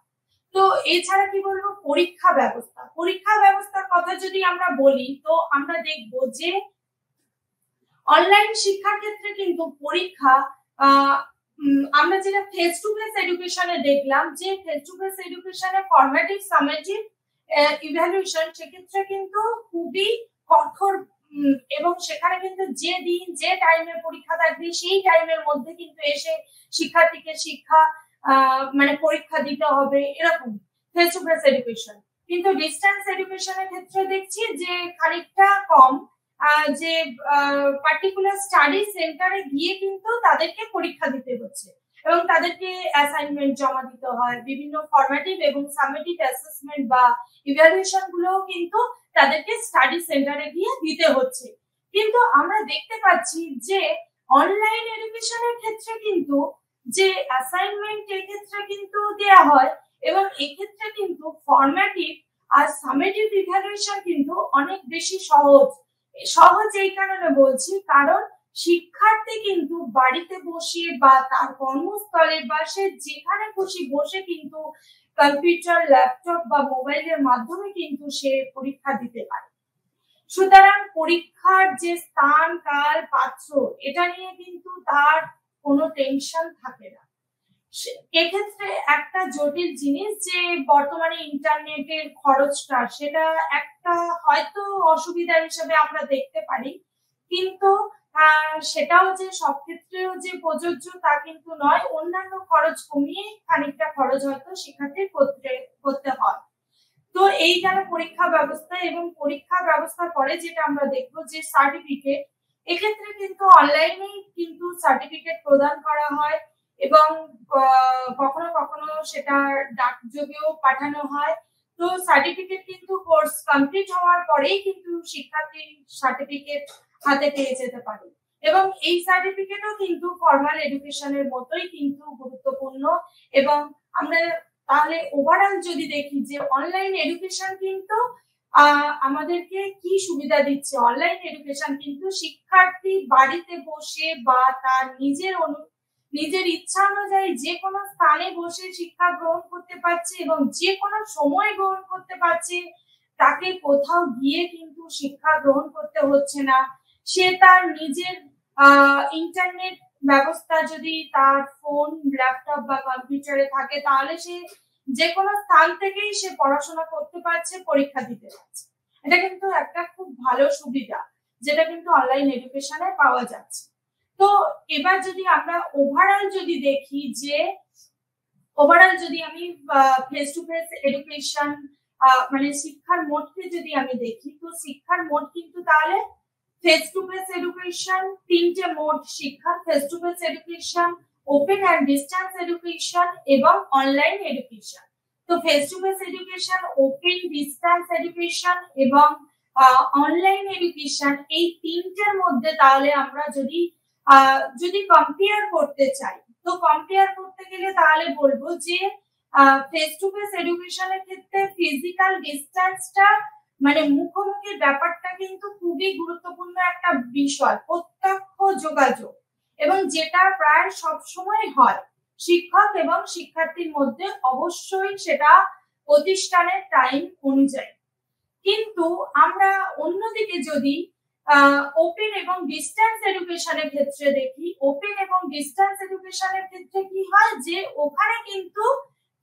তো এছাড়া কি বলবো, পরীক্ষা ব্যবস্থার কথা যদি আমরা বলি, তো আমরা দেখব যে অনলাইন শিক্ষার ক্ষেত্রে কিন্তু পরীক্ষা আমরা যেটা ফেস টু ফেস এডুকেশনে দেখলাম, যে ফেস টু ফেস এডুকেশনে ফরম্যাটিভ, সামেটিভ, ইভ্যালুয়েশন, সেক্ষেত্রে কিন্তু খুবই কঠোর, এবং সেখানে কিন্তু যে দিন যে টাইমে পরীক্ষা থাকবে সেই টাইমের মধ্যে কিন্তু এসে শিক্ষার্থীকে মানে পরীক্ষা দিতে হবে, এরকম ফেস টু ফেস এডুকেশন। কিন্তু ডিস্টেন্স এডুকেশনের ক্ষেত্রে দেখছি যে খানিকটা কম, যে পার্টিকুলার স্টাডি সেন্টারে গিয়ে কিন্তু তাদেরকে পরীক্ষা দিতে হচ্ছে, এবং তাদেরকে অ্যাসাইনমেন্ট জমা দিতে হয়, বিভিন্ন ফরম্যাটিভ এবং সামেটিভ অ্যাসেসমেন্ট বা ইভ্যালুয়েশন গুলোও কিন্তু তাদেরকে স্টাডি সেন্টারে গিয়ে দিতে হচ্ছে। কিন্তু আমরা দেখতে পাচ্ছি যে অনলাইন এডুকেশনের ক্ষেত্রে কিন্তু যে অ্যাসাইনমেন্ট এক্ষেত্রে কিন্তু দেয়া হয়, এবং এক্ষেত্রে কিন্তু ফরম্যাটিভ আর সামেটিভ ইভ্যালুয়েশন কিন্তু অনেক বেশি সহজ এই কারণে বলছি, কারণ শিক্ষার্থী কিন্তু বাড়িতে বসে বা তার কর্মস্থলে বা সে যেখানে খুশি বসে কিন্তু কম্পিউটার, ল্যাপটপ বা মোবাইলের মাধ্যমে কিন্তু সে পরীক্ষা দিতে পারে। সুতরাং পরীক্ষার যে স্থান, কাল, পাত্র, এটা নিয়ে কিন্তু তার কোনো টেনশন থাকে না। এক্ষেত্রে একটা জটিল জিনিস, যে বর্তমানে ইন্টারনেটের খরচটা, সেটা একটা হয়তো অসুবিধা হিসেবে আমরা দেখতে পারি, কিন্তু সেটাও যে সব ক্ষেত্রেও যে প্রযোজ্য তা কিন্তু নয়, অন্যান্য খরচ কমিয়ে খানিকটা খরচ হয়তো শিক্ষার্থীর করতে হয়। তো এই গেল পরীক্ষা ব্যবস্থা, এবং পরীক্ষা ব্যবস্থার পরে যেটা আমরা দেখবো যে সার্টিফিকেট, এক্ষেত্রে কিন্তু অনলাইনেই কিন্তু সার্টিফিকেট প্রদান করা হয়, এবং কখনো কখনো সেটা ডাকযোগেও পাঠানো হয়। তো সার্টিফিকেট কিন্তু কোর্স কমপ্লিট হওয়ার পরেই কিন্তু শিক্ষার্থী সার্টিফিকেট হাতে পেয়ে যেতে পারে, এবং এই সার্টিফিকেটও কিন্তু ফর্মাল এডুকেশনের মতোই কিন্তু গুরুত্বপূর্ণ। এবং আমরা তাহলে ওভারঅল যদি দেখি যে অনলাইন এডুকেশন কিন্তু আমাদেরকে কি সুবিধা দিচ্ছে, অনলাইন এডুকেশন কিন্তু শিক্ষার্থী বাড়িতে বসে বা তার নিজের ইচ্ছা অনুযায়ী যে কোনো স্থানে বসে শিক্ষা গ্রহণ করতে পারছে, এবং যে কোনো সময় গ্রহণ করতে পারছে। তাকে কোথাও গিয়ে কিন্তু শিক্ষা গ্রহণ করতে হচ্ছে না। সে তার নিজের ইন্টারনেট ব্যবস্থা যদি তার ফোন, ল্যাপটপ বা কম্পিউটারে থাকে, তাহলে সে যে কোনো স্থান থেকেই সে পড়াশোনা করতে পারছে, পরীক্ষা দিতে পারছে। এটা কিন্তু একটা খুব ভালো সুবিধা, যেটা কিন্তু অনলাইন এডুকেশনে পাওয়া যাচ্ছে। তো এবার যদি আমরা ওভারঅল যদি দেখি যে যদি আমি ফেস টু ফেস এডুকেশন মানে শিক্ষার মোডকে যদি আমি দেখি, তো শিক্ষার মোড কিন্তু তাহলে ফেস টু ফেস এডুকেশন, তিনটে মোড শিক্ষা: face to face education, open and distance education এবং অনলাইন এডুকেশন। তো face to face education, open, distance education এবং অনলাইন এডুকেশন, এই তিনটের মধ্যে তাহলে আমরা যদি কম্পেয়ার করতে চাই, তো কম্পেয়ার করতে গেলে তাহলে বলবো যে ফেস টু ফেস এডুকেশনের ক্ষেত্রে ফিজিক্যাল ডিস্টেন্সটা মানে মুখোমুখির ব্যাপারটা কিন্তু খুবই গুরুত্বপূর্ণ একটা বিষয়, প্রত্যক্ষ যোগাযোগ, এবং যেটা প্রায় সব সময় হয় শিক্ষক এবং শিক্ষার্থীর মধ্যে, অবশ্যই সেটা প্রতিষ্ঠানের টাইম অনুযায়ী। কিন্তু আমরা অন্যদিকে যদি ওপেন এবং ডিস্টেন্স এডুকেশনের ক্ষেত্রে দেখি, ওপেন এবং ডিস্টেন্স এডুকেশনের ক্ষেত্রে কি হয় যে ওখানে কিন্তু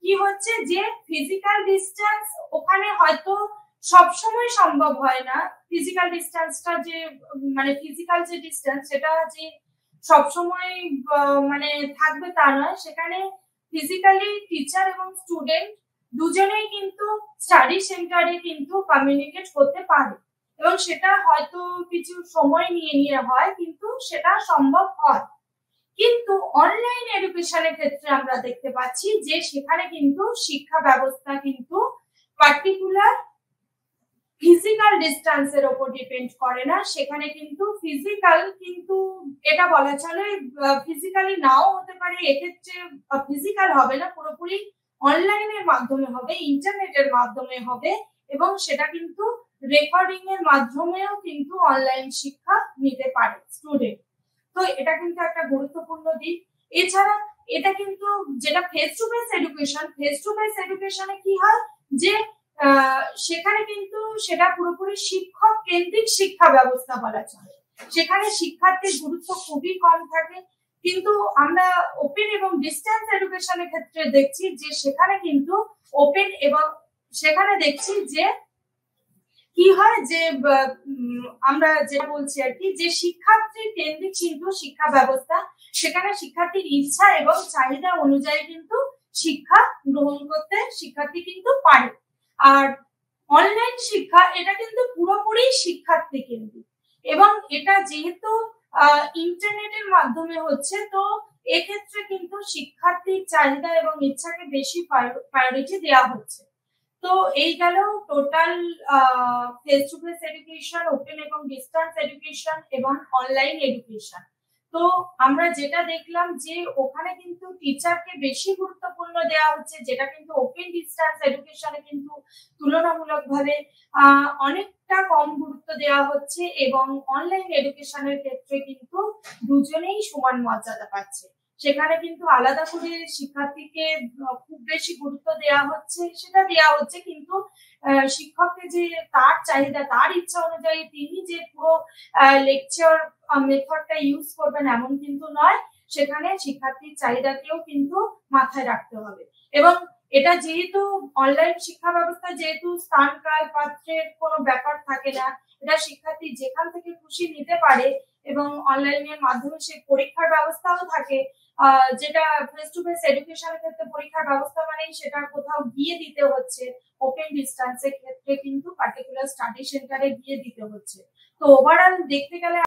কি হচ্ছে যে ফিজিক্যাল ডিস্টেন্স ওখানে হয়তো সবসময় সম্ভব হয় না। ফিজিক্যাল ডিস্টেন্সটা যে মানে ফিজিক্যাল যে ডিস্টেন্স সেটা যে সবসময় মানে থাকবে তা নয়, সেখানে ফিজিক্যালি টিচার এবং স্টুডেন্ট দুজনেই কিন্তু স্টাডি সেন্টারে কিন্তু কমিউনিকেট করতে পারে, এবং সেটা হয়তো কিছু সময় নিয়ে হয়, কিন্তু সেটা সম্ভব হয়। কিন্তু অনলাইন এডুকেশনের ক্ষেত্রে আমরা দেখতে পাচ্ছি যে সেখানে কিন্তু শিক্ষা ব্যবস্থা কিন্তু পার্টিকুলার ফিজিক্যাল ডিস্টেন্সের উপর ডিপেন্ড করে না। সেখানে কিন্তু ফিজিক্যাল কিন্তু এটা বলা চলে ফিজিক্যালি নাও হতে পারে, এক্ষেত্রে ফিজিক্যাল হবে না, পুরোপুরি অনলাইনের মাধ্যমে হবে, ইন্টারনেটের মাধ্যমে হবে, এবং সেটা কিন্তু রেকর্ডিং এর মাধ্যমেও কিন্তু অনলাইন শিক্ষা নিতে পারে স্টুডেন্ট। তো এটা কিন্তু একটা গুরুত্বপূর্ণ দিক। এছাড়া এটা কিন্তু যেটা face to face education, face to face এডুকেশনে কি হয় যে সেখানে কিন্তু সেটা পুরোপুরি শিক্ষক কেন্দ্রিক শিক্ষা ব্যবস্থা বলা চলে, সেখানে শিক্ষার্থীর গুরুত্ব খুবই কম থাকে। কিন্তু আমরা ওপেন এবং ডিস্টেন্স এডুকেশনের ক্ষেত্রে দেখছি যে সেখানে কিন্তু ওপেন এবং সেখানে দেখছি যে কি হয় যে আমরা যেটা বলছি আর কি, যে শিক্ষার্থী কেন্দ্রিক কিন্তু শিক্ষা ব্যবস্থা, সেখানে শিক্ষার্থীর ইচ্ছা এবং চাহিদা অনুযায়ী কিন্তু শিক্ষা গ্রহণ করতে শিক্ষার্থী কিন্তু পারে। আর অনলাইন শিক্ষা এটা কিন্তু পুরোপুরি শিক্ষার্থী কেন্দ্রিক, এবং এটা যেহেতু ইন্টারনেটের মাধ্যমে হচ্ছে, তো এক্ষেত্রে কিন্তু শিক্ষার্থীর চাহিদা এবং ইচ্ছাকে বেশি প্রায়োরিটি দেওয়া হচ্ছে। তো এই গেল total face to face education, open এবং ডিস্টেন্স এডুকেশন এবং অনলাইন এডুকেশন। তো আমরা যেটা দেখলাম যে ওখানে কিন্তু টিচারকে বেশি গুরুত্বপূর্ণ দেওয়া হচ্ছে, যেটা কিন্তু ওপেন ডিস্টেন্স এডুকেশনে কিন্তু তুলনামূলকভাবে অনেকটা কম গুরুত্ব দেওয়া হচ্ছে, এবং অনলাইন এডুকেশনের ক্ষেত্রে কিন্তু দুজনেই সমান মর্যাদা পাচ্ছে। সেখানে কিন্তু আলাদা করে শিক্ষার্থীকে খুব বেশি গুরুত্ব দেওয়া হচ্ছে, সেটা দেওয়া হচ্ছে, কিন্তু শিক্ষককে যে তার চাহিদা তার ইচ্ছা অনুযায়ী তিনি যে পুরো লেকচার মেথডটা ইউজ করবেন এমন কিন্তু নয়, সেখানে শিক্ষার্থীর চাহিদাকেও কিন্তু মাথায় রাখতে হবে। এবং এটা যেহেতু অনলাইন শিক্ষা ব্যবস্থা, যেহেতু স্থান কাল পাত্রের কোনো ব্যাপার থাকে না, এটা শিক্ষার্থী যেখান থেকে খুশি নিতে পারে এবং অনলাইনের মাধ্যমে সে পরীক্ষার ব্যবস্থাও থাকে, যেটা ফেস টু ফেস এডুকেশনের ক্ষেত্রে পরীক্ষার ব্যবস্থা মানেই সেটা কোথাও গিয়ে দিতে হচ্ছে, ওপেন ডিস্টেন্সের ক্ষেত্রে কিন্তু পার্টিকুলার স্টাডি সেন্টারে গিয়ে দিতে হচ্ছে। তো ওভারঅল দেখতে গেলে